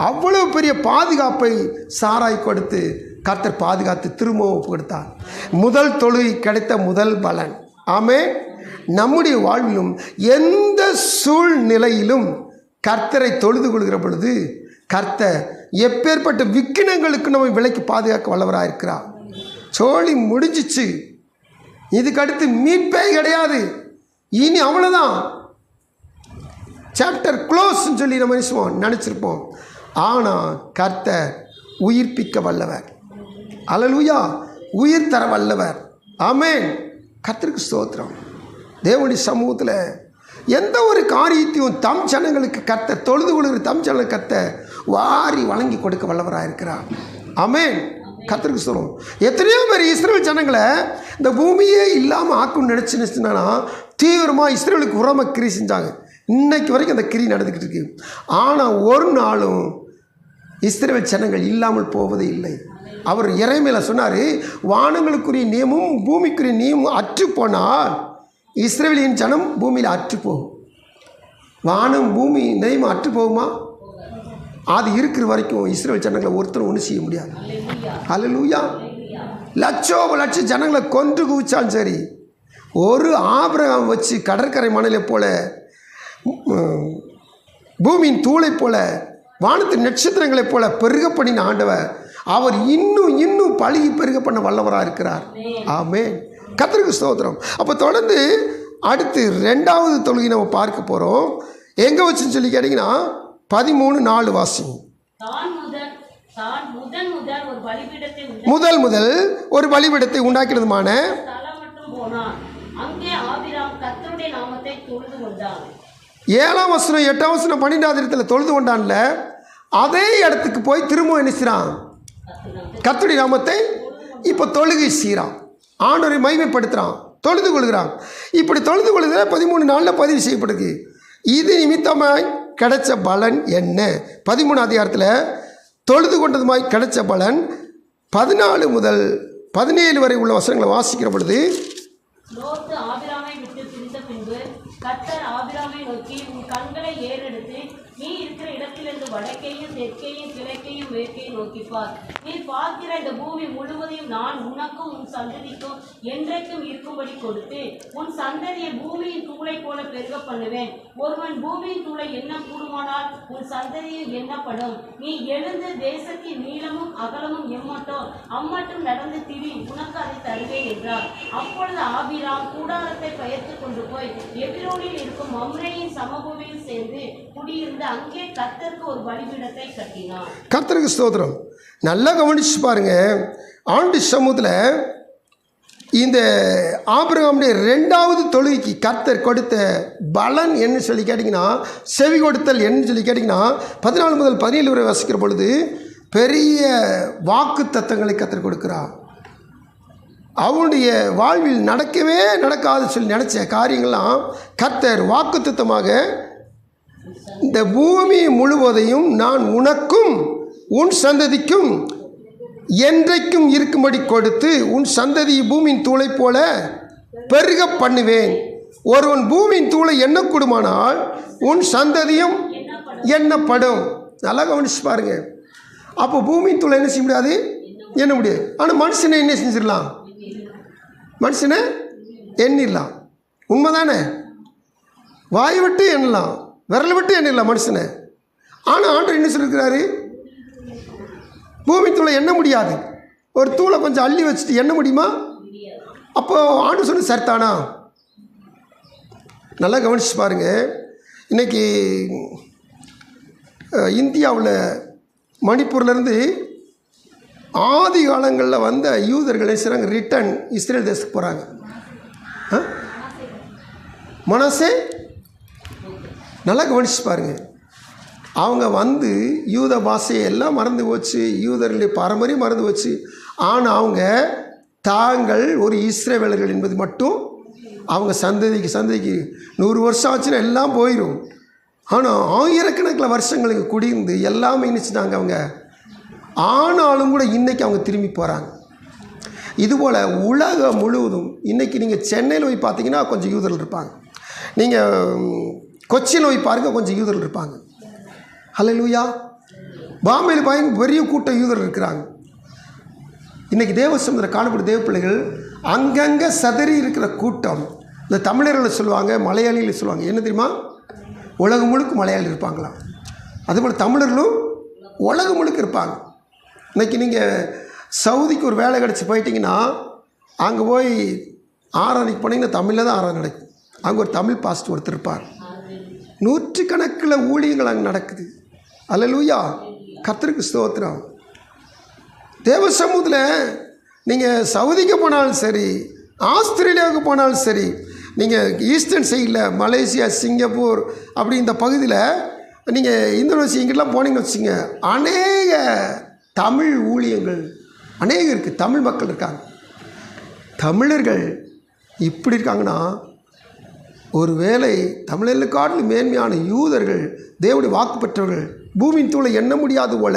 அவ்வளோ பெரிய பாதுகாப்பை சாராய் கொடுத்து கர்த்தர் பாதுகாத்து திரும்பவும் கொடுத்தார். முதல் தொழுகை கிடைத்த முதல் பலன். ஆமே. நம்முடைய வாழ்விலும் எந்த சூழ்நிலையிலும் கர்த்தரை தொழுது கொள்கிற பொழுது கர்த்தர் எப்பேற்பட்ட விக்கினங்களுக்கு நம்ம விலைக்கு பாதுகாக்க வல்லவராக இருக்கிறார். சோழி முடிஞ்சிச்சு, இதுக்கடுத்து மீட்பே கிடையாது, இனி அவ்வளோதான், சாப்டர் க்ளோஸ்ன்னு சொல்லி நம்ம நினச்சிருப்போம். ஆனால் கர்த்தர் உயிர்ப்பிக்க வல்லவர். அல்லேலூயா. உயிர் தர வல்லவர். ஆமென். கர்த்தருக்கு ஸ்தோத்திரம். தேவனுடைய சமூகத்தில் எந்த ஒரு காரியத்தையும் தம் ஜனங்களுக்கு கர்த்தர் தொழுது கொள்கிற தம் ஜனங்களுக்கு கர்த்தர் வாரி வழங்கி கொடுக்க வல்லவராக இருக்கிறார். ஆமென். கர்த்தருக்கு ஸ்தோத்திரம். எத்தனையோ பேர் இஸ்ரவேல் ஜனங்களை இந்த பூமியே இல்லாமல் ஆக்குன்னு நினச்சினா தீவிரமாக இஸ்ரவேலுக்கு உரமாக கிரி செஞ்சாங்க. இன்னைக்கு வரைக்கும் அந்த கிரி நடந்துக்கிட்டு இருக்கு. ஆனால் ஒரு நாளும் இஸ்ரவேல் ஜனங்கள் இல்லாமல் போவதே இல்லை. அவர் எரேமியால சொன்னார், வானங்களுக்குரிய நியமும் பூமிக்குரிய நியமும் அற்று போனால் இஸ்ரவேலின் ஜனம் பூமியில் அற்று போகும். வானம் பூமி நியமம் அற்று போகுமா? அது இருக்கிற வரைக்கும் இஸ்ரவேல் ஜனங்களை ஒருத்தரும் ஒன்றும் செய்ய முடியாது. அல்லேலூயா. லட்ச ஜனங்களை கொன்று குவிச்சாலும் சரி, ஒரு ஆபிரகாம் வச்சு கடற்கரை மணலை போல, பூமியின் தூளை போல, வானத்தின் நட்சத்திரங்களைப் போல பெருக பண்ணின ஆண்டவர் அவர் இன்னும் பழுகி பெருக பண்ண வல்லவராக இருக்கிறார். ஆமென். கர்த்தருக்கு ஸ்தோத்திரம். அப்போ தொடர்ந்து அடுத்து 2வது தொழுகை நம்ம பார்க்க போகிறோம். எங்கே வச்சுன்னு சொல்லி கேட்டிங்கன்னா 13:4 வாசிங்க. முதல் ஒரு பலிபீடத்தை உண்டாக்கினதுமான அங்கே ஆபிராம் கர்த்தருடைய நாமத்தை தொழுது கொண்டான். 7ஆம் வசனம் 8ஆம் வசனம் 12ஆம் இடத்துல தொழுது கொண்டான்ல, அதே இடத்துக்கு போய் திரும்ப என்ன செய்றான்? கர்த்தருடைய நாமத்தை இப்போ தொழுகை செய்கிறான், ஆண்டவரை மகிமைப்படுத்துகிறான், தொழுது கொள்கிறான். இப்படி தொழுது கொள்கிற 13 பதிவு செய்யப்படுது. இது நிமித்தமாய் கிடைச்ச பலன் என்ன? 13ஆம் அதிகாரத்தில் தொழுது கொண்டதுமாய் கிடைச்ச பலன் 14 முதல் 17 வரை உள்ள வசனங்களை வாசிக்கிற பொழுது, லோத்து ஆபிராமை விட்டு பிரிந்த பின்பு கர்த்தர் ஆபிராமை நோக்கி, உன் கண்களை ஏறெடுத்து நீ இருக்கிற இடத்திலிருந்து வடக்கையும் தெற்கையும் கிழக்கையும் மேற்கையும் நோக்கிப்பார். நீ பார்க்கிற இந்த பூமி முழுவதையும் நான் உனக்கும் உன் சந்ததிக்கும் என்றைக்கும் இருக்கும்படி கொடுத்து உன் சந்ததியை பூமியின் தூளை போல பெருக பண்ணுவேன். ஒருவன் பூமியின் தூளை எண்ண கூடுமானால் உன் சந்ததியும் எண்ணப்படும். நீ எழுந்து தேசத்தின் நீளமும் அகலமும் எம்மட்டோ அம்மட்டும் நடந்து திரி, உனக்கு அதை தருவேன் என்றார். அப்பொழுது ஆபிராம் கூடாரத்தை பெயர்த்து கொண்டு போய் எபிரோனில் இருக்கும் மம்ரேயின் சமபூமியில் சேர்ந்து குடியிருந்து அங்கே கர்த்தருக்கு ஒரு பலிபீடத்தை கட்டினார். கர்த்தருக்கு ஸ்தோத்திரம். நல்லா கவனிச்சு பாருங்க. ஆண்டு சமூகத்தில் இந்த ஆபிரகாமுடைய 2வது தொழுகைக்கு கர்த்தர் கொடுத்த பலன் என்ன சொல்லி கேட்டிங்கன்னா, செவி கொடுத்தல் என்ன சொல்லி கேட்டிங்கன்னா, 14 முதல் 17 வரை வசிக்கிற பொழுது பெரிய வாக்கு தத்தங்களை கர்த்தர் கொடுக்கிறார். அவனுடைய வாழ்வில் நடக்கவே நடக்காது சொல்லி நினச்ச காரியங்கள்லாம் கர்த்தர் வாக்கு தத்தமாக, இந்த பூமி முழுவதையும் நான் உனக்கும் உன் சந்ததிக்கும் என்றைக்கும் இருக்கும்படி கொடுத்து உன் சந்ததி பூமியின் தூளை போல பெருக பண்ணுவேன். ஒருவன் பூமியின் தூளை எண்ணக்கூடுமானால் உன் சந்ததியும் எண்ணப்படும். நல்லா கவனிச்சு பாருங்க. அப்போ பூமியின் தூளை என்ன செய்ய முடியாது? எண்ண முடியாது. ஆனால் மனுஷனை என்ன செஞ்சிடலாம்? மனுஷனை எண்ணிடலாம். உண்மைதானே? வாய் விட்டு எண்ணலாம், விரல் விட்டு எண்ணிடலாம் மனுஷனை. ஆனால் ஆண்டவர் என்ன சொல்லியிருக்கிறாரு? பூமி தூளை எண்ண முடியாது. ஒரு தூளை கொஞ்சம் அள்ளி வச்சுட்டு எண்ண முடியுமா? அப்போ ஆண்டவர் சொல்லி சரித்தானா? நல்லா கவனிச்சு பாருங்கள். இன்றைக்கி இந்தியாவில் மணிப்பூர்லேருந்து ஆதி காலங்களில் வந்த யூதர்கள் செய்கிறாங்க, ரிட்டன் இஸ்ரேல் தேசத்துக்கு போகிறாங்க. மனசே நல்லா கவனிச்சு பாருங்கள். அவங்க வந்து யூத பாஷையை எல்லாம் மறந்து போச்சு, யூதர்களுடைய பாரம்பரியம் மறந்து போச்சு. ஆனால் அவங்க தாங்கள் ஒரு இஸ்ரவேலர்கள் என்பது மட்டும் அவங்க சந்ததிக்கு 100 வருஷம் ஆச்சுன்னா எல்லாம் போயிடும். ஆனால் ஆயிரக்கணக்கில் வருஷங்களுக்கு குடியிருந்து எல்லாமே நினச்சிட்டாங்க அவங்க. ஆனாலும் கூட இன்றைக்கி அவங்க திரும்பி போகிறாங்க. இதுபோல் உலகம் முழுவதும் இன்றைக்கி நீங்கள் சென்னையில் போய் பார்த்தீங்கன்னா கொஞ்சம் யூதர்கள் இருப்பாங்க, நீங்கள் கொச்சியில் போய் பாருங்கள் கொஞ்சம் யூதர்கள் இருப்பாங்க. ஹல்லேலூயா. பாம்பேயில் பாருங்க பெரிய கூட்டம் யூதர்கள் இருக்கிறாங்க. இன்றைக்கி தேவசமுதிர காணப்படும் தேவ பிள்ளைகள் அங்கங்கே சதறி இருக்கிற கூட்டம். இந்த தமிழர்களை சொல்லுவாங்க, மலையாளிகள் சொல்லுவாங்க. என்ன தெரியுமா? உலகம் முழுக்க மலையாளி இருப்பாங்களாம். அதுபோல் தமிழர்களும் உலகம் முழுக்க இருப்பாங்க. இன்றைக்கி நீங்கள் சவுதிக்கு ஒரு வேலை கிடச்சி போயிட்டீங்கன்னா அங்கே போய் ஆராதனைக்கு போனீங்கன்னா தமிழில் தான் ஆராதனை நடக்கும். அங்கே ஒரு தமிழ் பாஸ்டர் ஒருத்தர் இருப்பார். 100கணக்கில் ஊழியங்கள் அங்கே நடக்குது. அல்லேலூயா. கர்த்தருக்கு ஸ்தோத்திரம். தேவ சமூகத்தில் நீங்கள் சவுதிக்கு போனாலும் சரி, ஆஸ்திரேலியாவுக்கு போனாலும் சரி, நீங்கள் ஈஸ்டர்ன் சைடில் மலேசியா, சிங்கப்பூர் அப்படி இந்த பகுதியில் நீங்கள் இந்தோனேசியா இங்கெல்லாம் போனீங்கன்னு வச்சுங்க, அநேக தமிழ் ஊழியங்கள் அநேகம் இருக்குது. தமிழ் மக்கள் இருக்காங்க. தமிழர்கள் இப்படி இருக்காங்கன்னா, ஒரு வேளை தமிழர்களுக்கு காட்டிலும் மேன்மையான யூதர்கள், தேவனுடைய வாக்கு பெற்றவர்கள், பூமியின் தூளை எண்ண முடியாது போல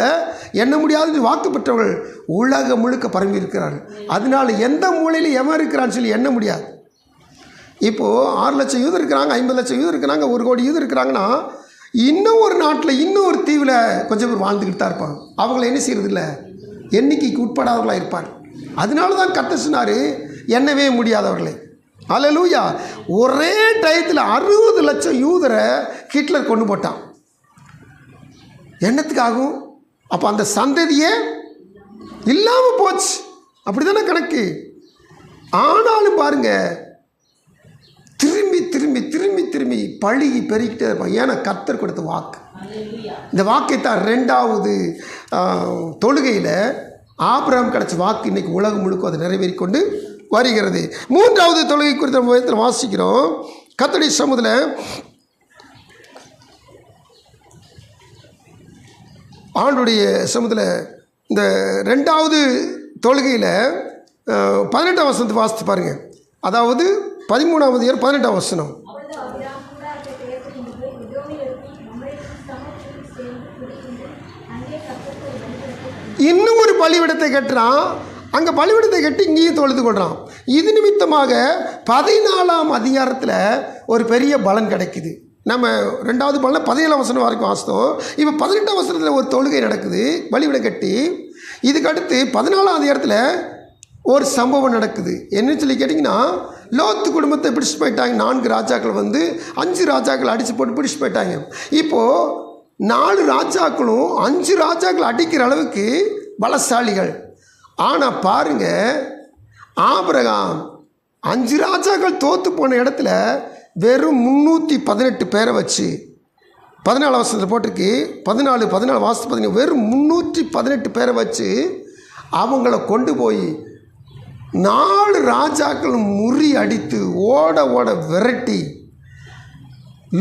எண்ண முடியாது வாக்கு பெற்றவர்கள் உலகம் முழுக்க பரவி இருக்கிறார்கள். அதனால் எந்த மூலையில் எவன் இருக்கிறான்னு சொல்லி எண்ண முடியாது. இப்போது 6 லட்சம் யூதர் இருக்கிறாங்க, 50 லட்சம் யூதர் இருக்கிறாங்க, 1 கோடி யூதர் இருக்கிறாங்கன்னா இன்னும் ஒரு நாட்டில் இன்னும் ஒரு தீவில் கொஞ்சம் பேர் வாழ்ந்துக்கிட்டு தான் இருப்பாங்க. அவங்கள என்ன செய்யறதில்ல, எண்ணிக்கைக்கு உட்படாதவர்களாக இருப்பார். அதனால தான் கர்த்தர் சொன்னார், எண்ணவே முடியாதவர்களை. அல்லேலூயா. ஒரே டயத்தில் 60 லட்சம் யூதரை ஹிட்லர் கொண்டு போட்டான். என்னத்துக்காகும்? அப்போ அந்த சந்ததியே இல்லாமல் போச்சு. அப்படி தானே கணக்கு. ஆனாலும் பாருங்கள், திரும்பி திரும்பி திரும்பி திரும்பி பழகி பெருகிட்டே இருப்பான். ஏன்னா கர்த்தர் கொடுத்த வாக்கு. இந்த வாக்கைத்தான் 2வது தொழுகையில் ஆபிரகாம் கிடைச்ச வாக்கு இன்றைக்கி உலகம் முழுக்க அதை நிறைவேறி கொண்டு வருகிறது. 3வது தொழுகை குறித்த விதத்தில் வாசிக்கிறோம். கர்த்தருடைய சமூகத்தில் ஆண்டுடைய சமூகத்தில் இந்த 2வது தொழுகையில் 18ஆம் வசனத்தை வாசித்து பாருங்கள். அதாவது 13ஆவது 18ஆம் வசனம். இன்னும் ஒரு பலிவிடத்தை கட்டுறான். அங்கே பலிவிடத்தை கட்டி இங்கேயும் தொழுது கொள்கிறான். இது நிமித்தமாக 14ஆம் அதிகாரத்தில் ஒரு பெரிய பலன் கிடைக்குது. நம்ம 2வது பலன் 17ஆம் வசனம் வரைக்கும் வாசித்தோம். இப்போ 18ஆம் வசனத்தில் ஒரு தொழுகை நடக்குது, பலிவிடம் கட்டி. இதுக்கடுத்து 14ஆம் அதிகாரத்தில் ஒரு சம்பவம் நடக்குது. என்னன்னு சொல்லி கேட்டிங்கன்னா, லோத்து குடும்பத்தை பிடிச்சு போயிட்டாங்க. 4 ராஜாக்கள் வந்து 5 ராஜாக்கள் அடித்து போட்டு பிடிச்சு போயிட்டாங்க. இப்போது 4 ராஜாக்களும் 5 ராஜாக்கள் அடிக்கிற அளவுக்கு பலசாலிகள். ஆனால் பாருங்கள், ஆபிரகாம் 5 ராஜாக்கள் தோற்று போன இடத்துல வெறும் 318 பேரை வச்சு 14 வசனத்தில் போட்டிருக்கு. 14 வாசத்து பார்த்தீங்கன்னா வெறும் 318 பேரை வச்சு அவங்கள கொண்டு போய் 4 ராஜாக்கள் முறி அடித்து ஓட ஓட விரட்டி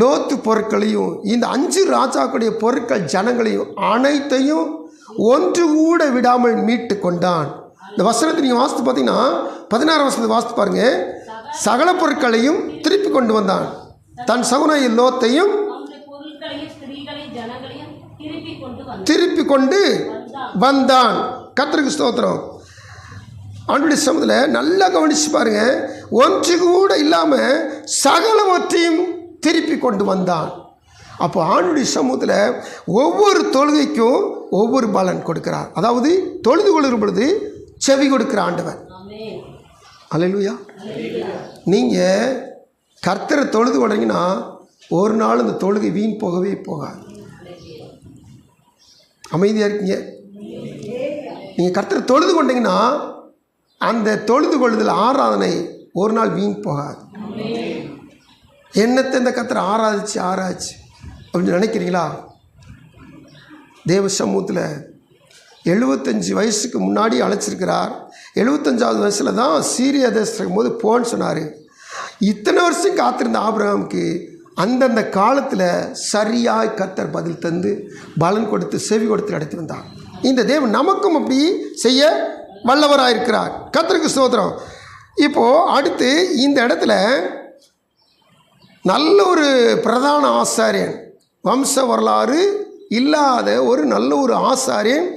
லோத்து பொருட்களையும் இந்த 5 ராஜாக்களுடைய பொருட்கள் ஜனங்களையும் அனைத்தையும் ஒன்று கூட விடாமல் மீட்டு கொண்டான். இந்த வசனத்தை நீங்கள் வாசித்து பார்த்தீங்கன்னா 16 வசனத்தை வாசித்து பாருங்கள். சகல பொருட்களையும் திருப்பி கொண்டு வந்தான், தன் சகுனாய லோத்தையும் திருப்பி கொண்டு வந்தான். கர்த்தருக்கு ஸ்தோத்திரம். ஆண்டுடைய சமூகத்தில் நல்லா கவனித்து பாருங்கள். ஒன்று கூட இல்லாமல் சகலவற்றையும் திருப்பி கொண்டு வந்தான். அப்போ ஆண்டுடைய சமூகத்தில் ஒவ்வொரு தொழுகைக்கும் ஒவ்வொரு பலன் கொடுக்கிறார். அதாவது தொழுது கொள்கிற பொழுது செவி கொடுக்கிற ஆண்டவர். அல்லேலூயா. நீங்கள் கர்த்தரை தொழுது கொள்றீங்கன்னா ஒரு நாள் இந்த தொழுகை வீண் போகவே போகாது. அமைதியாக இருக்கீங்க. நீங்கள் கர்த்தரை தொழுது கொண்டீங்கன்னா அந்த தொழுது கொள்ளுதல் ஆராதனை ஒரு நாள் வீண் போகாது. என்னத்தை இந்த கர்த்தரை ஆராய்ச்சி அப்படின்னு நினைக்கிறீங்களா? தேவ சமூகத்தில் 75 வயசுக்கு முன்னாடி அழைச்சிருக்கிறார். 75வது வயசில் தான் சீரியா தேசத்துக்கு போது போன்னு சொன்னார். இத்தனை வருஷம் காத்திருந்த ஆபிரகாமுக்கு அந்தந்த காலத்தில் சரியாக கர்த்தர் பதில் தந்து பலன் கொடுத்து செவி கொடுத்து நடத்தி வந்தார். இந்த தேவன் நமக்கும் அப்படி செய்ய வல்லவராக இருக்கிறார். கர்த்தருக்கு ஸ்தோத்திரம். இப்போது அடுத்து இந்த இடத்துல நல்ல ஒரு பிரதான ஆசாரியன், வம்ச வரலாறு இல்லாத ஒரு நல்ல ஒரு ஆசாரியன்,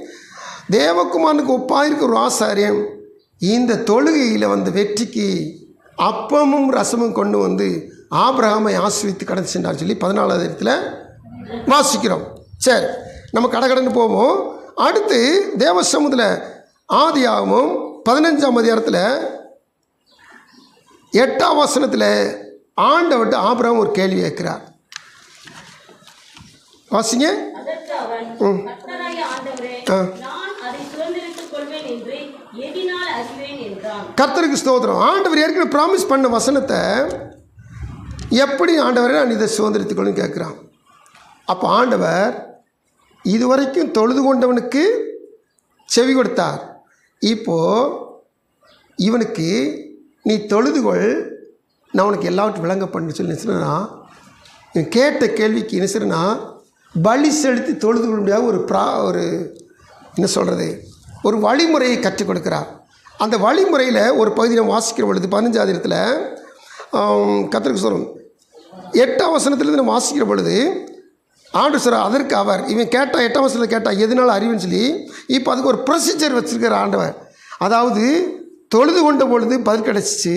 தேவகுமாரனுக்கு ஒப்பாக இருக்கிற ஒரு ஆசாரியன் இந்த தொழுகையில் வந்த வெற்றிக்கு அப்பமும் ரசமும் கொண்டு வந்து ஆபிரகாமை ஆசீர்வதித்து கடந்து சென்றார் சொல்லி 14வது இடத்துல வாசிக்கிறோம். சரி, நம்ம கடகடன்னு போவோம். அடுத்து தேவ சமூகத்தில் ஆதியாகமம் 15ஆம் அதிகாரத்தில் 8ஆம் வசனத்தில் ஆண்டவர்கிட்ட ஆபிரகாம் ஒரு கேள்வி கேட்கிறார். வாசிங்க. கர்த்தருக்கு ஸ்தோத்திரம். ஆண்டவர் ஏற்கனவே ப்ராமிஸ் பண்ண வசனத்தை எப்படி ஆண்டவரை நான் இதை சுதந்திரத்துக்கொள்ளுன்னு கேட்குறான். அப்போ ஆண்டவர் இதுவரைக்கும் தொழுது கொண்டவனுக்கு செவி கொடுத்தார். இப்போது இவனுக்கு நீ தொழுதுகொள், நான் உனக்கு எல்லாவற்றையும் விளங்க பண்ணு சொல்லி நினைச்சுனா, இவன் கேட்ட கேள்விக்கு என்ன செய்யணும்னா பலி செலுத்தி தொழுது கொள்ள முடியாத ஒரு என்ன சொல்கிறது ஒரு வழிமுறையை கற்றுக் கொடுக்குறார். அந்த வழிமுறையில் ஒரு பகுதி நம்ம வாசிக்கிற பொழுது 15ஆம் இடத்துல கர்த்தருக்கு சொல்லும் 8ஆம் வசனத்துலேருந்து நம்ம வாசிக்கிற பொழுது ஆண்டு சார் அதற்கு அவர் இவன் கேட்டால் 8ஆம் வசனத்தில் கேட்டால் எதனால அறிவுன்னு சொல்லி இப்போ அதுக்கு ஒரு ப்ரொசீஜர் வச்சுருக்கிற ஆண்டவர். அதாவது தொழுது கொண்ட பொழுது பதில் கிடச்சிச்சு.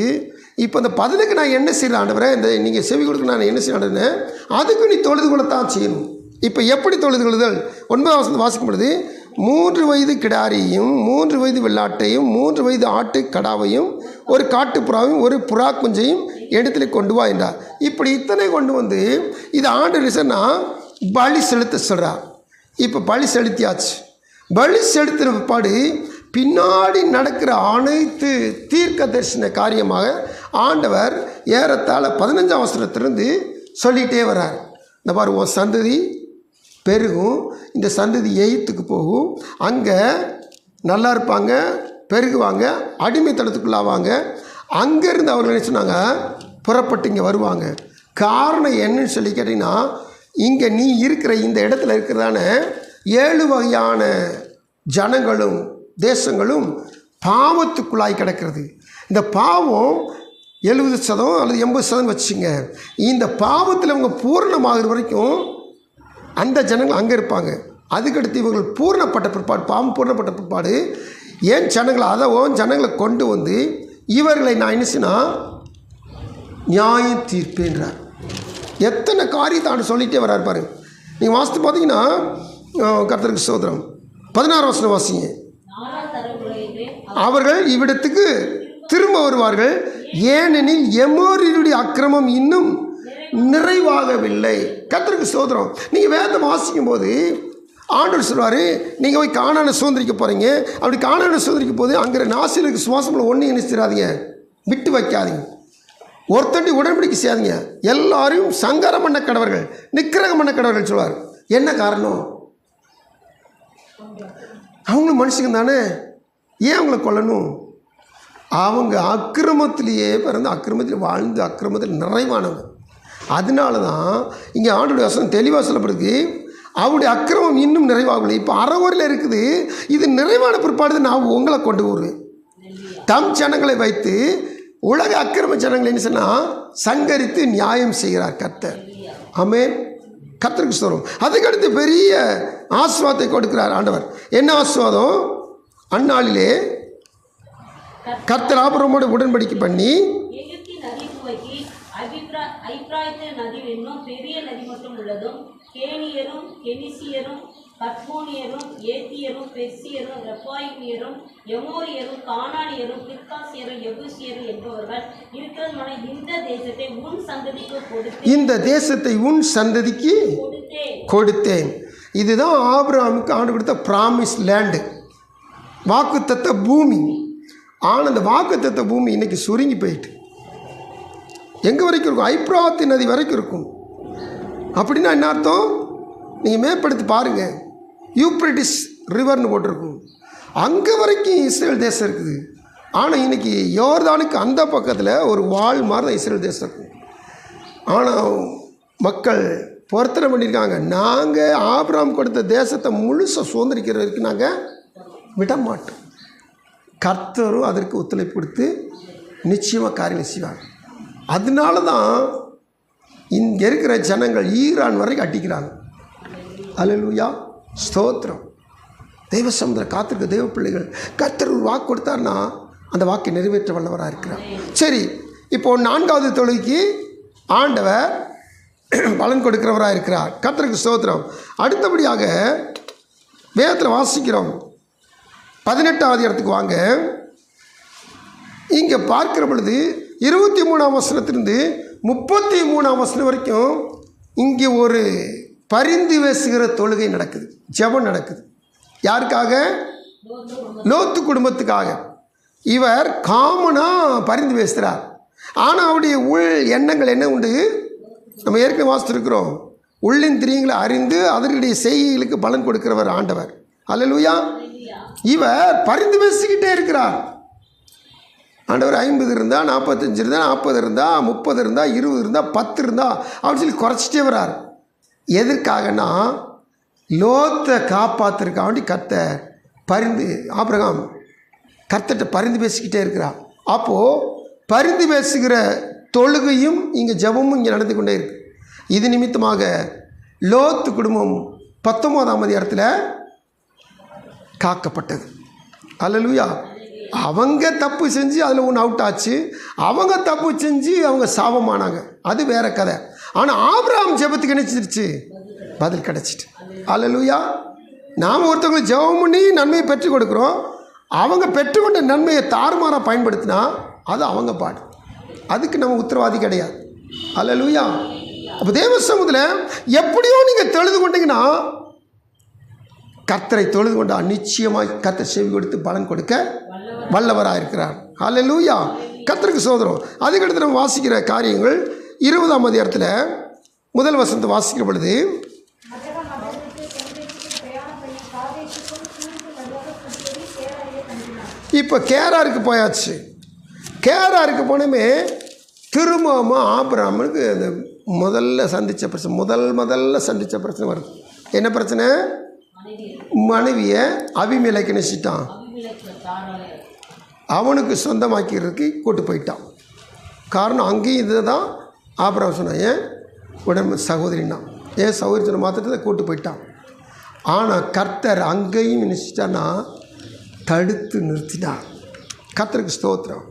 இப்போ அந்த பதிலுக்கு நான் என்ன செய்கிறேன் ஆண்டவரை, இந்த நீங்கள் செவி கொடுக்க நான் என்ன செய்யணுன்னு அதுக்கு நீ தொழுது கொள்ளத்தான் செய்யணும். இப்போ எப்படி தொழுது கொள்ளுதல்? 9ஆம் வசனத்தை வாசிக்கும் பொழுது 3 வயது கிடாரியையும் 3 வயது வெள்ளாட்டையும் 3 வயது ஆட்டு கடாவையும் ஒரு காட்டுப்புறாவையும் ஒரு புறா குஞ்சையும் இடத்துல கொண்டு வா என்றார். இப்படி இத்தனை கொண்டு வந்து இது ஆண்டு ரிசன்னா பலி செலுத்த சொல்கிறார். இப்போ பலி செலுத்தியாச்சு. பலி செலுத்தின பிற்பாடு பின்னாடி நடக்கிற அனைத்து தீர்க்க தரிசன காரியமாக ஆண்டவர் ஏறத்தாழ 15ஆம் வசனத்திலிருந்து சொல்லிகிட்டே வர்றார். இந்த பாரு, உன் சந்ததி பெருகும், இந்த சந்ததி எகிப்துக்கு போகும், அங்கே நல்லா இருப்பாங்க, பெருகுவாங்க, அடிமைத்தனத்துக்குள்ளாவாங்க, அங்கேருந்து அவர்கள் என்ன சொன்னாங்க, புறப்பட்டு இங்கே வருவாங்க. காரணம் என்னன்னு சொல்லி கேட்டிங்கன்னா, இங்கே நீ இருக்கிற இந்த இடத்துல இருக்கிறதான 7 வகையான ஜனங்களும் தேசங்களும் பாவத்துக்குள்ளாய் கிடக்கிறது. இந்த பாவம் 70% அல்லது 80% வச்சுங்க. இந்த பாவத்தில் அவங்க பூரணமாகிற வரைக்கும் அந்த ஜனங்கள் அங்கே இருப்பாங்க. அதுக்கடுத்து இவர்கள் பூரணப்பட்ட பிற்பாடு, பாவம் பூரணப்பட்ட பிற்பாடு ஏன் ஜனங்களை ஜனங்களை கொண்டு வந்து இவர்களை நான் என்ன செய்யனா நியாயம் தீர்ப்பேன்றார். எத்தனை காரியத்தை ஆண்டு சொல்லிகிட்டே வர்றாரு பாருங்க. நீங்கள் வாசித்து பார்த்தீங்கன்னா கர்த்தருக்கு ஸ்தோத்திரம் 16 வசனம் வாசிங்க. அவர்கள் இவ்விடத்துக்கு திரும்ப வருவார்கள், ஏனெனில் எமோரியருடைய அக்கிரமம் இன்னும் நிறைவாகவில்லை. கர்த்தருக்கு ஸ்தோத்திரம். நீங்கள் வேதம் வாசிக்கும் போது ஆண்டவர் சொல்வார், நீங்கள் போய் கானானை சுதந்திரிக்க போகிறீங்க. அப்படி கானானை சுதந்திரிக்க போது அங்கே நாசிலுக்கு சுவாசமில் ஒன்றும் நினைச்சிடாதீங்க, விட்டு வைக்காதீங்க, ஒருத்தண்டி உடன்படிக்கை செய்யாதீங்க, எல்லாரையும் சங்கரம் பண்ண கடவர்கள், நிக்கிரகம் பண்ண கடவர்கள் சொல்வார். என்ன காரணம்? அவங்களும் மனுஷங்க தானே, ஏன் அவங்கள கொல்லணும்? அவங்க அக்கிரமத்திலேயே பிறந்து அக்கிரமத்தில் வாழ்ந்து அக்கிரமத்தில் நிறைவானவங்க. அதனால தான் இங்கே ஆண்டோடைய வசனம் தெளிவாக சொல்லப்படுது, அவருடைய அக்கிரமம் இன்னும் நிறைவாகவில்லை. இப்போ அறவரையில் இருக்குது, இது நிறைவான பிற்பாடு நான் உங்களை கொண்டு வருவேன். தம் ஜனங்களை வைத்து உலக அக்கிரம ஜனங்களை என்ன சொன்னால் சங்கரித்து நியாயம் செய்கிறார் கர்த்தர். ஆமென். கர்த்தருக்கு ஸ்தோத்திரம். அதுக்கடுத்து பெரிய ஆசீர்வாதத்தை கொடுக்கிறார் ஆண்டவர். என்ன ஆசீர்வாதம்? அந்நாளிலே கர்த்தர் ஆபிரகாமோடு உடன்படிக்கை பண்ணி நதி என்னும் பெரிய நதி மட்டும் உள்ளதும் கேனியரும் கெனிசியரும் கத்மோனியரும் ஏத்தியரும் பெர்சியரும் ரெப்பாயிமியரும் எமோரியரும் கானானியரும் பிர்காசியரும் எபூசியரும் என்பவர்கள் இருக்கிறதுமான இந்த தேசத்தை உன் சந்ததிக்கு கொடுத்தேன். இந்த தேசத்தை உன் சந்ததிக்கு கொடுத்தேன். இதுதான் ஆபிரகாமுக்கு ஆண்டு கொடுத்த பிராமிஸ் லேண்டு, வாக்குத்தத்த பூமி. ஆனால் அந்த வாக்குத்தத்த பூமி இன்னைக்கு சுருங்கி போயிட்டு எங்கே வரைக்கும் இருக்கும்? ஐப்ராத்தி நதி வரைக்கும் இருக்கும். அப்படின்னா என்ன அர்த்தம்? நீங்கள் மேம்படுத்தி பாருங்கள், யூப்ரட்டிஸ் ரிவர்னு போட்டிருக்கும், அங்கே வரைக்கும் இஸ்ரேல் தேசம் இருக்குது. ஆனால் இன்றைக்கி யோர்தானுக்கு அந்த பக்கத்தில் ஒரு வால் மாதிரி தான் இஸ்ரேல் தேசம் இருக்கும். ஆனால் மக்கள் பொருத்தனை பண்ணியிருக்காங்க, நாங்கள் ஆபிரகாம் கொடுத்த தேசத்தை முழுசாக சுதந்திரிக்கிற வரைக்கும் நாங்கள் விட மாட்டோம். கர்த்தரும் அதற்கு ஒத்துழைப்பு கொடுத்து நிச்சயமாக காரியம் செய்வாங்க. அதனால தான் இங்கே இருக்கிற ஜனங்கள் ஈரான் வரைக்கும் அட்டிக்கிறாங்க. அல்லேலூயா, ஸ்தோத்திரம். தெய்வ சமுதிரம் காத்திருக்க தெய்வ பிள்ளைகள், கர்த்தர் ஒரு வாக்கு கொடுத்தார்னா அந்த வாக்கை நிறைவேற்ற வல்லவராக இருக்கிறார். சரி, இப்போது 4வது தொழுகைக்கு ஆண்டவர் பலன் கொடுக்கிறவராக இருக்கிறார். கர்த்தருக்கு ஸ்தோத்திரம். அடுத்தபடியாக வேதத்தில் வாசிக்கிறோம், 18வது இடத்துக்கு வாங்க. இங்கே பார்க்கிற பொழுது 23ஆம் வசனத்திலிருந்து 33ஆம் வசனம் வரைக்கும் இங்கே ஒரு பரிந்து பேசுகிற தொழுகை நடக்குது, ஜெபம் நடக்குது. யாருக்காக? லோத்து குடும்பத்துக்காக. இவர் காமனாக பரிந்து பேசுகிறார். ஆனால் அவருடைய உள் எண்ணங்கள் என்ன உண்டு? நம்ம ஏற்கனவே வாசித்திருக்கிறோம், உள்ளின் திரியங்களை அறிந்து அதனுடைய செய்கைகளுக்கு பலன் கொடுக்கிறவர் ஆண்டவர். அல்லேலூயா. இவர் பரிந்து பேசிக்கிட்டே இருக்கிறார். ஆண்டவர் 50 இருந்தால், 45 இருந்தால், 40 இருந்தால், 30 இருந்தால், 20 இருந்தால், 10 இருந்தால் அப்படின்னு சொல்லி குறைச்சிட்டே வர்றார். எதற்காகனா லோத்தை காப்பாற்றுறதுக்காண்டி கர்த்தர் பரிந்து ஆபிரகாம் கர்த்தர்கிட்ட பரிந்து பேசிக்கிட்டே இருக்கிறார். அப்போது பரிந்து பேசுகிற தொழுகையும் இங்கே ஜெபமும் இங்கே நடந்து கொண்டே இருக்கு. இது நிமித்தமாக லோத்து குடும்பம் 19ஆம் அதிகாரத்தில் காக்கப்பட்டது. அல்லேலூயா. அவங்க தப்பு செஞ்சு அதில் ஒன்று அவுட் ஆச்சு, அவங்க தப்பு செஞ்சு அவங்க சாபமானாங்க, அது வேற கதை. ஆனால் ஆபிரகாம் ஜெபத்துக்கு நினைச்சிருச்சு, பதில் கிடச்சிட்டு. அல்லேலூயா. நாம் ஒருத்தவங்களுக்கு ஜெபம் பண்ணி நன்மையை பெற்றுக் கொடுக்குறோம், அவங்க பெற்றுக்கொண்ட நன்மையை தாறுமாறாக பயன்படுத்தினா அது அவங்க பாடு, அதுக்கு நம்ம உத்தரவாதி கிடையாது. அல்லேலூயா. அப்போ தேவ சமூகத்தில் எப்படியோ நீங்கள் தெளிந்து கொண்டீங்கன்னா கர்த்தரை தொழுது கொண்டால் நிச்சயமாக கர்த்தர் செவி கொடுத்து பலன் கொடுக்க வல்லவராக இருக்கிறார். ஹல்லேலூயா. கர்த்தருக்கு சோதரம். அதுக்கடுத்து நம்ம வாசிக்கிற காரியங்கள் 20ஆம் அதிகாரத்தில் முதல் வசனத்தை வாசிக்கிற பொழுது, இப்போ கேராருக்கு போயாச்சு. கேராருக்கு போனமே திரும்பவும் ஆபிரகாமுக்கு அந்த முதல்ல சந்தித்த பிரச்சனை வருது. என்ன பிரச்சனை? மனைவியை அபிமெலேக்கு நினைச்சிட்டான், அவனுக்கு சொந்தமாக்கிறதுக்கு கூட்டு போயிட்டான். காரணம் அங்கேயும் இது தான் ஆபிரகாம் சொன்னான், ஏன் உடம்பு சகோதரின்னா, ஏன் சகோதரி சொன்ன மாத்திரத்தை கூட்டு போயிட்டான். ஆனால் கர்த்தர் அங்கேயும் நினைச்சிட்டான்னா தடுத்து நிறுத்தினார். கர்த்தருக்கு ஸ்தோத்திரம்.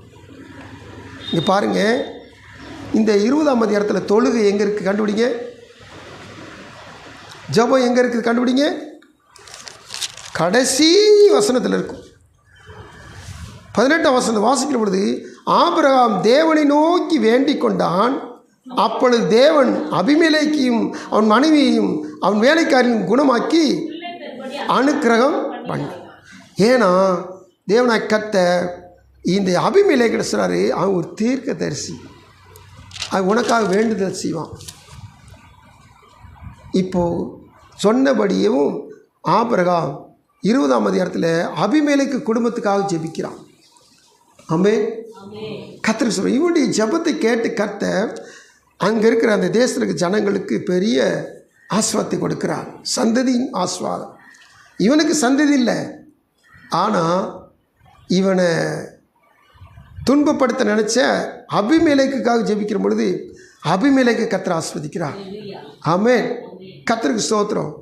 இங்கே பாருங்கள், இந்த 20ஆம் அதிகாரத்தில் தொழுகை எங்கே இருக்குது கண்டுபிடிங்க, ஜெபம் எங்கே இருக்குது கண்டுபிடிங்க. கடைசி வசனத்தில் இருக்கும். 18ஆம் வசனத்தை வாசிக்கிற பொழுது, ஆபிரகாம் தேவனை நோக்கி வேண்டிக் கொண்டான். அப்பொழுது தேவன் அபிமெலேக்கையும் அவன் மனைவியையும் அவன் வேலைக்காரையும் குணமாக்கி அனுக்கிரகம் பண்ண. ஏன்னா தேவனாய் கர்த்தர் இந்த அபிமெலேக்கிட்ட சொல்கிறாரு, அவன் ஒரு தீர்க்கதரிசி, அவன் உனக்காக வேண்டுதல் செய்வான். இப்போது சொன்னபடியும் ஆபிரகாம் 20ஆம் அதிகாரத்தில் அபிமெலேக்கு குடும்பத்துக்காக ஜெபிக்கிறான். ஆமென். கர்த்தருக்கு சொல்கிறேன், இவனுடைய ஜெபத்தை கேட்டு கர்த்தர் அங்கே இருக்கிற அந்த தேசத்தில் இருக்கிற ஜனங்களுக்கு பெரிய ஆசீர்வாதத்தை கொடுக்கிறார். சந்ததியின் ஆசீர்வாதம். இவனுக்கு சந்ததி இல்லை, ஆனால் இவனை துன்பப்படுத்த நினச்ச அபிமெலேக்குக்காக ஜெபிக்கிற பொழுது அபிமெலேக்கு கர்த்தர் ஆசீர்வதிக்கிறார். ஆமென். கர்த்தருக்கு ஸ்தோத்திரம்.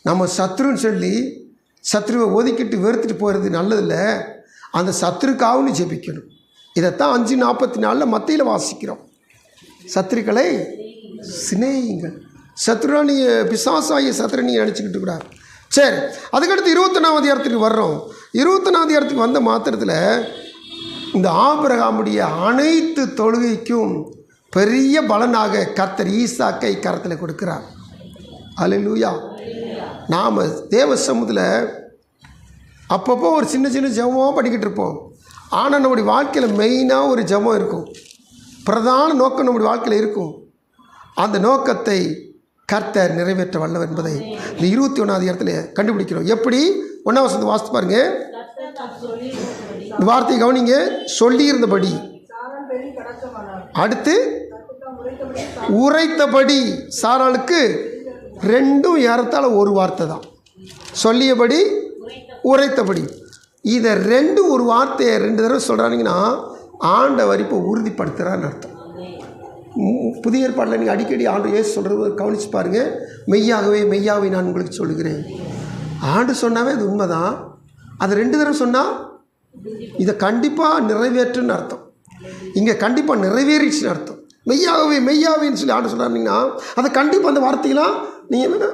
நம்ம சத்ருன்னு சொல்லி சத்ருவை ஒதுக்கிட்டு வெறுத்துட்டு போகிறது நல்லதில்லை. அந்த சத்ருக்காகவும் ஜெபிக்கணும். இதைத்தான் 5:44 மத்தியில் வாசிக்கிறோம். சத்ருக்களை சிநேகிங்கள். சத்ருனா நீங்கள் பிசாசாகிய சத்ரு நீங்கள் நினச்சிக்கிட்டு கூடாது. சரி, அதுக்கடுத்து 21ஆம் அதிகாரத்துக்கு வர்றோம். 21ஆம் அதிகாரத்துக்கு வந்த மாத்திரத்தில் இந்த ஆபிரகாமுடைய அனைத்து தொழுகைக்கும் பெரிய பலனாக கர்த்தர் ஈசாக்கை கரத்தில் கொடுக்கிறார். அல்லேலூயா. நாம் தேவ சமூகத்தில் அப்பப்போ ஒரு சின்ன சின்ன ஜெபமாக படிக்கிட்டு இருப்போம். ஆனால் நம்முடைய வாழ்க்கையில் மெயினாக ஒரு ஜெபம் இருக்கும், பிரதான நோக்கம் நம்முடைய வாழ்க்கையில் இருக்கும். அந்த நோக்கத்தை கர்த்தர் நிறைவேற்ற வல்லவர் என்பதை இந்த 21ஆம் அதிகாரத்தில் கண்டுபிடிக்கிறோம். எப்படி? 1ஆம் வசனத்தை வாசித்து பாருங்க. இந்த வார்த்தையை கவனிங்க. சொல்லியிருந்தபடி, அடுத்து உரைத்தபடி. சாராளுக்கு ரெண்டும் ஏறத்தாழ ஒரு வார்த்தை தான். சொல்லியபடி, உரைத்தபடி. இதை ரெண்டும் ஒரு வார்த்தையை 2 தடவை சொல்கிறாங்கன்னா ஆண்டவர் இப்போ உறுதிப்படுத்துகிறான்னு அர்த்தம். புதிய ஏற்பாட்டில் நீங்கள் அடிக்கடி ஆண்டு ஏசு சொல்கிறது கவனித்து பாருங்கள். மெய்யாகவே மெய்யாகவே நான் உங்களுக்கு சொல்லுகிறேன். ஆண்டு சொன்னாவே அது உண்மை தான். அதை 2 தடவை சொன்னால் இதை கண்டிப்பாக நிறைவேற்றுன்னு அர்த்தம். இங்கே கண்டிப்பாக நிறைவேறிச்சுன்னு அர்த்தம். மெய்யாகவே மெய்யாவேன்னு சொல்லி ஆண்டு சொன்னாருங்கன்னா அதை கண்டிப்பாக அந்த வார்த்தையெல்லாம் நீங்கள்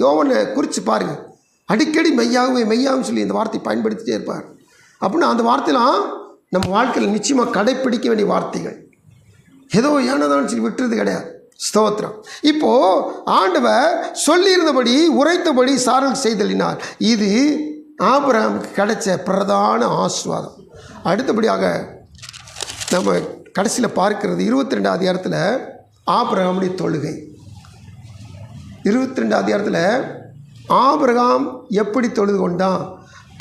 யோவனை குறித்து பாருங்கள். அடிக்கடி மெய்யாகவே மெய்யாகன்னு சொல்லி இந்த வார்த்தையை பயன்படுத்திகிட்டே இருப்பார். அப்படின்னா அந்த வார்த்தையெல்லாம் நம்ம வாழ்க்கையில் நிச்சயமாக கடைப்பிடிக்க வேண்டிய வார்த்தைகள். ஏதோ ஏனதான்னு சொல்லி விட்டுறது கிடையாது. ஸ்தோத்திரம். இப்போது ஆண்டவர் சொல்லியிருந்தபடி உரைத்தபடி சாரல் செய்தலினார். இது ஆபிரகாமுக்கு கிடைச்ச பிரதான ஆசீர்வாதம். அடுத்தபடியாக நம்ம கடைசியில் பார்க்கிறது 22ஆம் அதிகாரத்தில் ஆபிரகாமுடைய தொழுகை. 22ஆம் அதிகாரத்தில் ஆபிரகாம் எப்படி தொழுது கொண்டான்?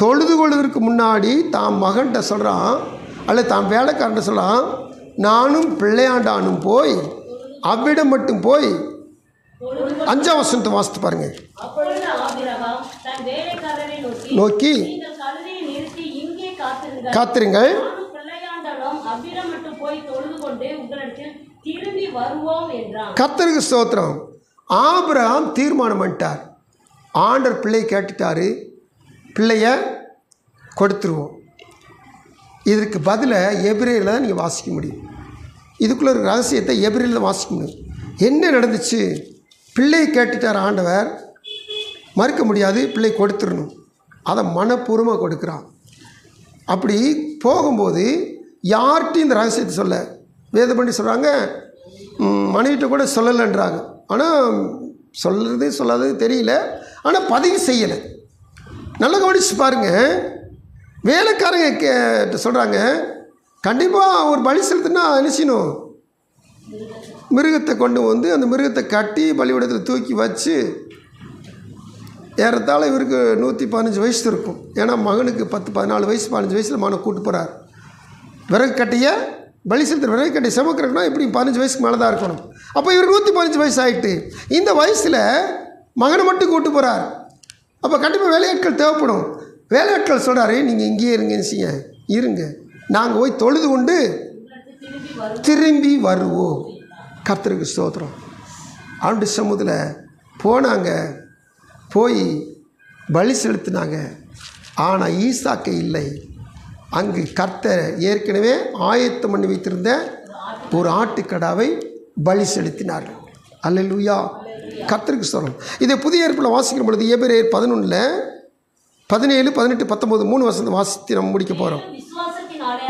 தொழுது கொள்வதற்கு முன்னாடி தான் மகன்கிட்ட சொல்கிறான், அல்லது தான் வேலைக்காரன்ட்ட சொல்கிறான், நானும் பிள்ளையாண்டானும் போய் அவ்விடம் மட்டும் போய் 5ஆம் வசனத்தை வாசித்து பாருங்க. நோக்கி காத்திருங்கள், கர்த்தருக்கு ஸ்தோத்திரம். ஆபிரகாம் தீர்மானம் பண்ணிட்டார். ஆண்டவர் பிள்ளையை கேட்டுட்டாரு, பிள்ளைய கொடுத்துருவோம். இதற்கு பதிலாக எபிரேயரில் தான் நீங்கள் வாசிக்க முடியும். இதுக்குள்ள ஒரு ரகசியத்தை எபிரேயரில் தான் வாசிக்க முடியும். என்ன நடந்துச்சு? பிள்ளையை கேட்டுட்டார் ஆண்டவர், மறுக்க முடியாது, பிள்ளை கொடுத்துடணும். அதை மனப்பூர்வமாக கொடுக்குறான். அப்படி போகும்போது யார்கிட்டையும் இந்த ரகசியத்தை சொல்ல வேத பண்ணி சொல்கிறாங்க, மனைவிட்ட கூட சொல்லலைன்றாங்க. ஆனால் சொல்கிறது சொல்லாதது தெரியல, ஆனால் பதிவு செய்யலை. நல்லா கவனிச்சு பாருங்கள். வேலைக்காரங்க சொல்கிறாங்க, கண்டிப்பாக ஒரு பலி செலுத்தினா என்ன செய்யணும்? மிருகத்தை கொண்டு வந்து அந்த மிருகத்தை கட்டி பலிபீடத்தில் தூக்கி வச்சு, ஏறத்தாழ இவருக்கு 115 வயசு இருக்கும். ஏன்னா மகனுக்கு 10-14 வயசு 15 வயசில் மகனை கூப்பிட்டு போகிறார். விறகு கட்டியை பலி செலுத்துகிற விறகு கட்டி செமக்கிறதுனா எப்படி 15 வயசுக்கு மேலே தான் இருக்கணும். அப்போ இவர் 115 வயசு ஆகிட்டு இந்த வயசில் மகனை மட்டும் கூப்பிட்டு போகிறார். அப்போ கண்டிப்பாக வேலையாட்கள் தேவைப்படும். வேலையாட்கள் சொல்கிறாரு, நீங்கள் இங்கேயே இருங்க, நாங்கள் போய் தொழுது கொண்டு திரும்பி வருவோம். கர்த்தருக்கு ஸ்தோத்திரம். ஆண்டு சமூகத்தில் போனாங்க, போய் பலி செலுத்தினாங்க. ஆனால் ஈசாக்கு இல்லை. அங்கு கர்த்தர் ஏற்கனவே ஆயத்தம் பண்ணி வைத்திருந்த ஒரு ஆட்டுக்கடாவை பலி செலுத்தினார்கள். அல்லேலூயா, கர்த்தருக்கு ஸ்தோத்திரம். இதை புதிய ஏற்பாட்டில் வாசிக்கிற பொழுது எபிரேயர் 11 17 18 19 3 வசனம் வாசித்து நம்ம முடிக்க போகிறோம்.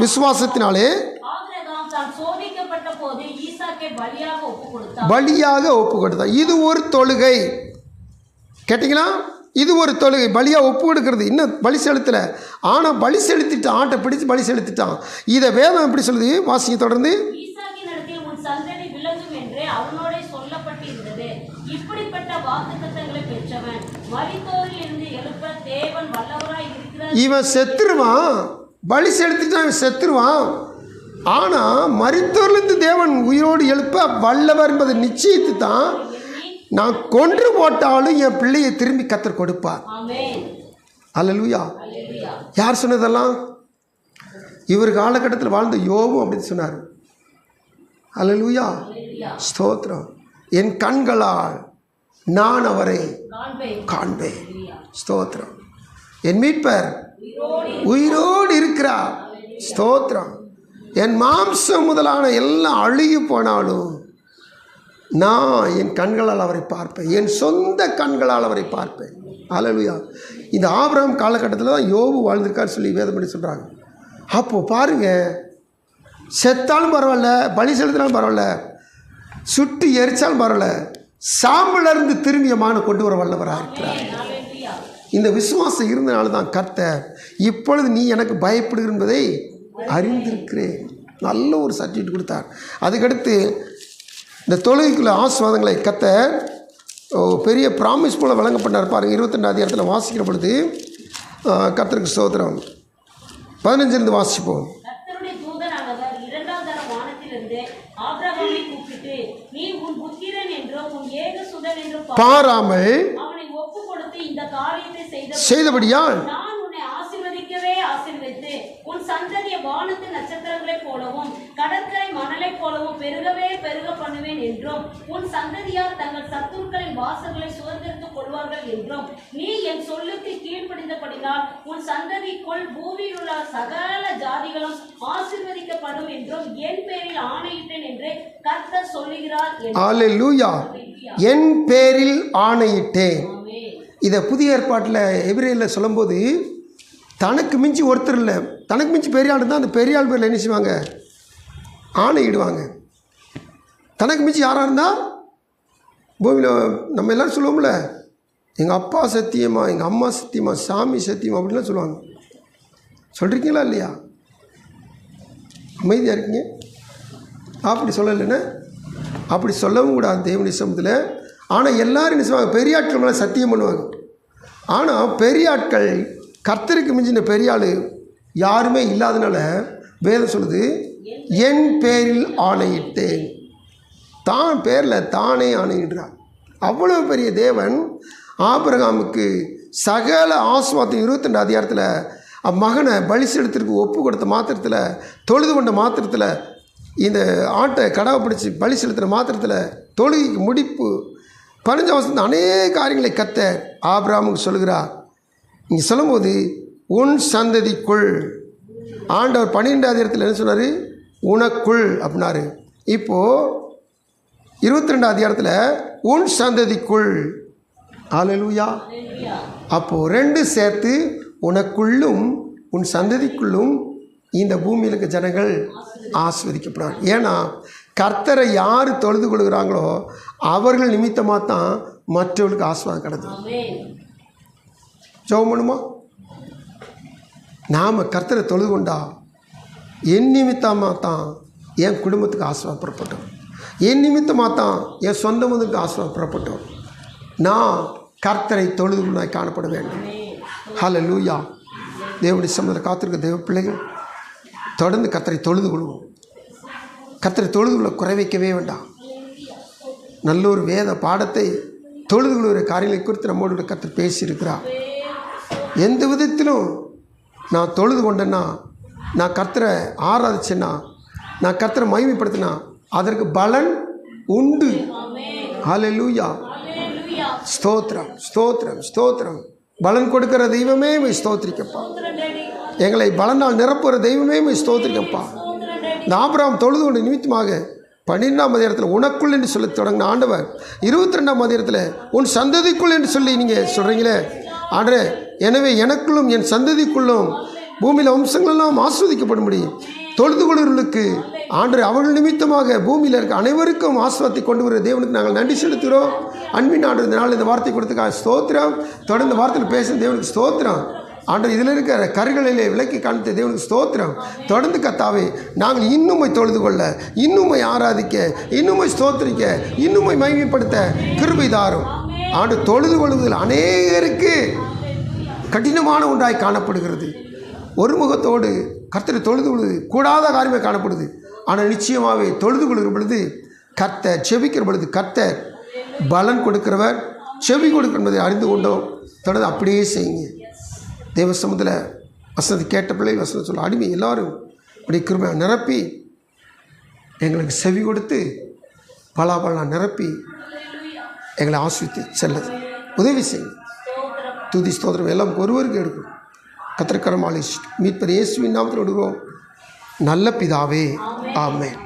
விசுவாசத்தினாலே பலியாக ஒப்பு கொடுத்தார். இது ஒரு தொழுகை. கேட்டிங்களா? இது ஒரு தொழுகை. பலியாக ஒப்பு கொடுக்கறது. இன்னும் பலி செலுத்தலை, ஆனால் பலி செலுத்திட்டான். ஆட்டை பிடிச்சு பலி செலுத்திட்டான். இதை வேதம் எப்படி சொல்லுது? வாசிக்க தொடர்ந்து. இவன் செத்துருவான், பலி செலுத்திட்டான், இவன் செத்துருவான். ஆனால் மரித்தோர்லேருந்து தேவன் உயிரோடு எழுப்ப வல்லவர் என்பதை நிச்சயித்து தான், நான் கொன்று போட்டாலும் என் பிள்ளையை திரும்பி கர்த்தர் கொடுப்பார். அல்லேலூயா. யார் சொன்னதெல்லாம்? இவர் காலகட்டத்தில் வாழ்ந்த யோபு அப்படின்னு சொன்னார். அல்லேலூயா, ஸ்தோத்திரம். என் கண்களால் நான் அவரை காண்பேன். ஸ்தோத்திரம். என் மீட்பர் உயிரோடு இருக்கிறார். ஸ்தோத்திரம். என் மாம்சம் முதலான எல்லாம் அழுகி போனாலும் நான் என் கண்களால் அவரை பார்ப்பேன், என் சொந்த கண்களால் அவரை பார்ப்பேன். அல்லேலூயா. இந்த ஆபிரகாம் காலகட்டத்தில் தான் யோபு வாழ்ந்திருக்கான்னு சொல்லி வேதம் பண்ணி சொல்கிறாங்க. அப்போது பாருங்கள், செத்தாலும் பரவாயில்ல, பலி செலுத்தினாலும் பரவாயில்ல, சுட்டு எரிச்சாலும் பரவாயில்ல, சாம்பலிருந்து திரும்பிய மான கொண்டு வர வல்லவராக இருக்கிறார். இந்த விசுவாசம் இருந்தனால தான் கர்த்தர் இப்பொழுது நீ எனக்கு பயப்படுகிற என்பதை அறிந்திருக்கிறேன் நல்ல ஒரு சர்டிஃபிகேட் கொடுத்தார். அதுக்கடுத்து இந்த தொழுகைக்குள்ள ஆசீர்வாதங்களை கர்த்தர் பெரிய ப்ராமிஸ் போல வழங்கப்பட்டார். பாருங்கள், 22 அதிகாரத்தில் வாசிக்கிற பொழுது கர்த்தருக்கு ஸ்தோத்திரம். 15 வாசிப்போம். பாராமல் செய்தபடியால் உன் சந்ததியை வானத்து நட்சத்திரங்களைப் போலவும் கடற்கரை மணலைப் போலவும் பெருகவே பெருக பண்ணுவேன் என்றும் உன் சந்ததியார் தங்கள் சத்துருக்களின் வாசல்களை சுதந்திரித்துக் கொள்வார்கள் என்றும் நீ என் சொல்லுக்கு கீழ்ப்படிந்தபடினால் உன் சந்ததிக்குள் பூமியில் உள்ள சகல ஜாதிகளும் ஆசீர்வதிக்கப்படும் என்றும் என் பேரில் ஆணையிட்டேன் என்று கர்த்தர் சொல்லுகிறார். அல்லேலூயா. என் பேரில் ஆணையிட்டேன். இதை புதிய ஏற்பாட்டில் எபிரேயரில் சொல்லும்போது தனக்கு மிஞ்சி ஒருத்தர் இல்லை, தனக்கு மிஞ்சி பெரிய ஆள் தான் அந்த பெரிய ஆள் பேரில் என்ன செய்வாங்க? ஆணையிடுவாங்க. தனக்கு மிஞ்சி யாராக இருந்தால் பூமியில் நம்ம எல்லோரும் சொல்லுவோம்ல, எங்கள் அப்பா சத்தியமா, எங்கள் அம்மா சத்தியமா, சாமி சத்தியமா அப்படின்லாம் சொல்லுவாங்க. சொல்கிறீங்களா இல்லையா? அமைதியாக இருக்கீங்க. அப்படி சொல்லலைன்னா அப்படி சொல்லவும் கூடாது தேவனுடைய சமூகத்தில். ஆனால் எல்லோரும் என்ன செய்வாங்க? பெரிய ஆட்கள் மேலே சத்தியம் பண்ணுவாங்க. ஆனால் பெரிய ஆட்கள் கர்த்தருக்கு மிஞ்சின பெரிய ஆள் யாருமே இல்லாதனால வேதம் சொல்லுது, என் பேரில் ஆணையிட்டேன். தான் பேரில் தானே ஆணையிடுறார். அவ்வளோ பெரிய தேவன் ஆபிரகாமுக்கு சகல ஆசீர்வாதம் 22 அதிகாரத்தில் மகனை பலி செலுத்திற்கு ஒப்பு கொடுத்த மாத்திரத்தில், தொழுது கொண்ட மாத்திரத்தில், இந்த ஆட்டை கடவை பிடிச்சி பலி செலுத்துகிற மாத்திரத்தில், தொழுகைக்கு முடிப்பு 15 வருஷத்து அநேக காரியங்களை கர்த்தர் ஆபிரகாமுக்கு சொல்கிறார். இங்கே சொல்லும்போது உன் சந்ததிக்குள், ஆண்டவர் 12 அதிகாரத்தில் என்ன சொன்னார்? உனக்குள் அப்படின்னாரு. இப்போது 22 அதிகாரத்தில் உன் சந்ததிக்குள். அல்லேலூயா. அப்போது 2 சேர்த்து உனக்குள்ளும் உன் சந்ததிக்குள்ளும் இந்த பூமியில் இருக்க ஜனங்கள் ஆசீர்வதிக்கப்படுறாங்க. ஏன்னா கர்த்தரை யார் தொழுது கொள்கிறாங்களோ அவர்கள் நிமித்தமாக தான் மற்றவர்களுக்கு ஆசீர்வாதம் கிடைக்கும். ஜெபம் பண்ணுமா? நாம் கர்த்தரை தொழுது கொண்டா என் நிமித்தமாக தான் என் குடும்பத்துக்கு ஆசீர்வாதம் புறப்பட்டோம், என் நிமித்தமாக தான் என் சொந்த மதுக்கு ஆசீர்வாதம் புறப்பட்டோம். நான் கர்த்தரை தொழுது காணப்பட வேண்டும். ஹல்லேலூயா. தேவனுடைய சமூகத்தில் காத்திருக்க தேவ பிள்ளைகள் தொடர்ந்து கர்த்தரை தொழுது கொள்வோம். கர்த்தரை தொழுது கொள்ள குறை வைக்கவே வேண்டாம். நல்ல ஒரு வேத பாடத்தை தொழுது கொள்கிற காரியங்களை குறித்து நம்மளோட கர்த்தர் பேசியிருக்கிறார். எந்த விதத்திலும் நான் தொழுது கொண்டேன்னா, நான் கர்த்தரை ஆராதிச்சேன்னா, நான் கர்த்தரை மகிமைப்படுத்தினா அதற்கு பலன் உண்டு. ஹல்லேலூயா. ஸ்தோத்திரம் ஸ்தோத்திரம் ஸ்தோத்திரம். பலன் கொடுக்கிற தெய்வமே ஸ்தோத்திரிக்கப்பா. எங்களை பலனால் நிரப்புகிற தெய்வமே ஸ்தோத்திரிக்கப்பா. இந்த ஆபிரகாம் தொழுது கொண்ட நிமித்தமாக 12ஆம் அதிகாரத்தில் உனக்குள் என்று சொல்லி தொடங்கின ஆண்டவர் 22ஆம் அதிகாரத்தில் உன் சந்ததிக்குள் என்று சொல்லி நீங்கள் சொல்கிறீங்களே ஆண்டவரே. எனவே எனக்குள்ளும் என் சந்ததிக்குள்ளும் பூமியில் வம்சங்களெல்லாம் ஆஸ்வதிக்கப்படும் தொழுது கொள்வர்களுக்கு ஆண்டவரே அவர்கள் நிமித்தமாக பூமியில் இருக்க அனைவருக்கும் ஆசீர்வாதத்தை கொண்டு வருகிற தேவனுக்கு நாங்கள் நன்றி செலுத்துகிறோம். அன்பின் ஆண்டு இந்த நாள் இந்த வார்த்தை கொடுத்துக்காக ஸ்தோத்திரம். தொடர்ந்து வார்த்தையில் பேசுகிற தேவனுக்கு ஸ்தோத்திரம். ஆண்டவர் இதில் இருக்கிற கருகளிலே விலக்கி காண்பித்த தேவனுக்கு ஸ்தோத்திரம். தொடர்ந்து கர்த்தாவே நாங்கள் இன்னுமை தொழுது கொள்ள, இன்னுமை ஆராதிக்க, இன்னுமை ஸ்தோத்திரிக்க, இன்னுமை மகிமைப்படுத்த கிருபை தாரும். ஆண்டு தொழுது கொள்வதில் அநேகருக்கு கடினமான ஒன்றாய் காணப்படுகிறது. ஒரு முகத்தோடு கர்த்தரை தொழுது கொள்வது கூடாத காரியமாக காணப்படுது. ஆனால் நிச்சயமாகவே தொழுது கொள்கிற பொழுது கர்த்தர், செபிக்கிற பொழுது கர்த்தர் பலன் கொடுக்கிறவர், செவி கொடுக்கிற என்பதை அறிந்து கொண்டோம். தொடர்ந்து அப்படியே செய்யுங்க. தேவ சமூகத்தில் வசனத்தை கேட்ட பிள்ளைகள் வசனம் சொல்ல அடிமை எல்லாரும் அப்படி கிருபை நிரப்பி எங்களுக்கு செவி கொடுத்து பலாபலா நிரப்பி எங்களை ஆசிரித்து செல்ல உதவி செய்யுங்க. துதி ஸ்தோத்திரம் எல்லாம் ஒருவருக்கு எடுக்கும். கர்த்தர் கரமாலை மீட்பர் இயேசுவின் நாமத்தில் விடுவோம். நல்ல பிதாவே, ஆமென்.